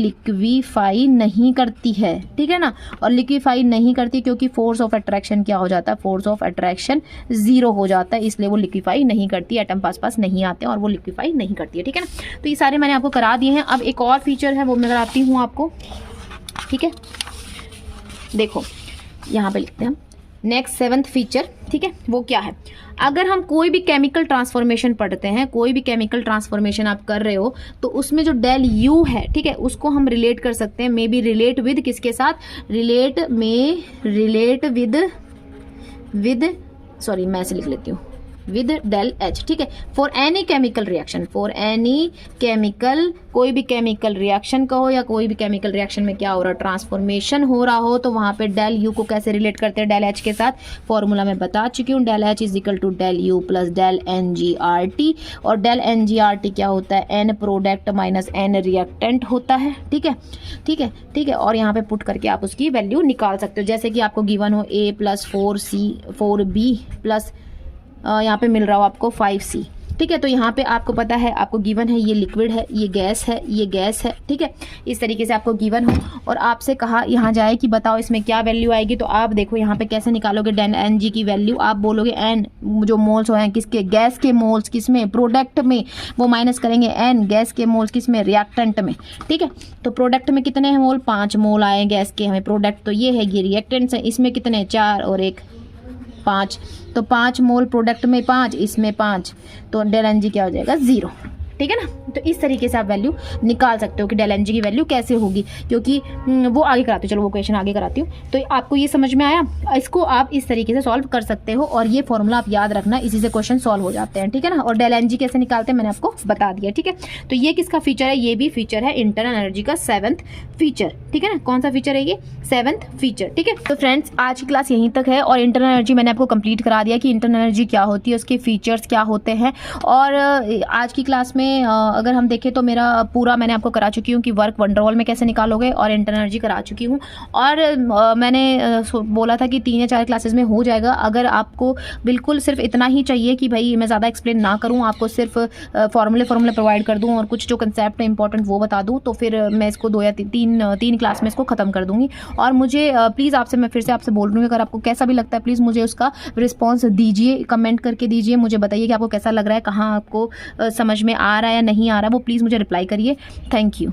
नहीं करती है, ठीक है ना। और लिक्विफाई नहीं करती क्योंकि फोर्स ऑफ अट्रैक्शन क्या हो जाता है? फोर्स ऑफ अट्रैक्शन जीरो हो जाता है, इसलिए वो लिक्विफाई नहीं करती, एटम पास पास नहीं आते और वो लिक्विफाई नहीं करती है, ठीक है ना। तो ये सारे मैंने आपको करा दिए हैं। अब एक और फीचर है वो मैं कराती हूँ आपको, ठीक है। देखो यहाँ पे लिखते हैं हम नेक्स्ट 7th फीचर, ठीक है, वो क्या है? अगर हम कोई भी केमिकल ट्रांसफॉर्मेशन पढ़ते हैं, कोई भी केमिकल ट्रांसफॉर्मेशन आप कर रहे हो, तो उसमें जो डेल यू है, ठीक है, उसको हम रिलेट कर सकते हैं, मे बी रिलेट विद किसके साथ? रिलेट विद सॉरी मैं ऐसे लिख लेती हूँ, विद डेल एच, ठीक है। For any chemical reaction, for any chemical, कोई भी केमिकल रिएक्शन का हो या कोई भी केमिकल रिएक्शन में क्या हो रहा है? ट्रांसफॉर्मेशन हो रहा हो, तो वहां पे डेल यू को कैसे रिलेट करते हैं? डेल एच के साथ। फॉर्मूला मैं बता चुकी हूँ, del H is equal to del U plus del n g R T. और del n g R T क्या होता है? N product minus n reactant होता है, ठीक है, ठीक है, ठीक है। और यहाँ पे पुट करके आप उसकी वैल्यू निकाल सकते हो, जैसे कि आपको गिवन हो a प्लस 4b प्लस यहाँ पे मिल रहा हो आपको 5C, ठीक है। तो यहाँ पे आपको पता है, आपको गिवन है ये लिक्विड है, ये गैस है, ये गैस है, ठीक है। इस तरीके से आपको गिवन हो और आपसे कहा यहाँ जाए कि बताओ इसमें क्या वैल्यू आएगी, तो आप देखो यहाँ पे कैसे निकालोगे डेल एन जी की वैल्यू। आप बोलोगे एन जो मोल्स हैं किसके? गैस के मोल्स किसमें? प्रोडक्ट में, वो माइनस करेंगे एन गैस के मोल्स किसमें? रिएक्टेंट में, ठीक है। तो प्रोडक्ट में कितने हैं मोल? 5 मोल आए गैस के, हमें प्रोडक्ट तो ये है, ये रिएक्टेंट्स है, इसमें कितने? 4 और 1 5, तो 5 मोल प्रोडक्ट में 5, इसमें 5, तो डेल एन जी क्या हो जाएगा? 0, ठीक है ना। तो इस तरीके से आप वैल्यू निकाल सकते हो कि डेल एन जी की वैल्यू कैसे होगी, क्योंकि वो आगे कराती हूँ, चलो वो क्वेश्चन आगे कराती हूँ। तो आपको ये समझ में आया, इसको आप इस तरीके से सॉल्व कर सकते हो और ये फॉर्मूला आप याद रखना, इसी से क्वेश्चन सॉल्व हो जाते हैं, ठीक है ना। और डेल एन जी कैसे निकालते हैं मैंने आपको बता दिया, ठीक है। तो ये किसका फीचर है, ये भी फीचर है इंटरनल एनर्जी का 7th फीचर, ठीक है ना। कौन सा फीचर है ये, 7th फीचर, ठीक है। तो फ्रेंड्स आज की क्लास यहीं तक है और इंटरनल एनर्जी मैंने आपको कंप्लीट करा दिया कि इंटरनल एनर्जी क्या होती है, उसके फीचर्स क्या होते हैं। और आज की क्लास में अगर हम देखें तो मेरा पूरा मैंने आपको करा चुकी हूँ कि वर्क वंडरवॉल में कैसे निकालोगे, और इंटरनल एनर्जी करा चुकी हूँ। और मैंने बोला था कि 3 या 4 क्लासेस में हो जाएगा। अगर आपको बिल्कुल सिर्फ इतना ही चाहिए कि भाई मैं ज़्यादा एक्सप्लेन ना करूँ, आपको सिर्फ फॉर्मूले प्रोवाइड कर दूँ और कुछ जो कंसेप्ट है इंपॉर्टेंट वो बता दूँ, तो फिर मैं इसको 2 या 3 क्लास में इसको ख़त्म कर दूँगी। और मुझे प्लीज़ आपसे, मैं फिर से आपसे बोल रही हूँ, अगर आपको कैसा भी लगता है प्लीज़ मुझे उसका रिस्पॉन्स दीजिए, कमेंट करके दीजिए, मुझे बताइए कि आपको कैसा लग रहा है, कहाँ आपको समझ में आ रहा है या नहीं आ रहा है, वो प्लीज़ मुझे रिप्लाई करिए। Thank you.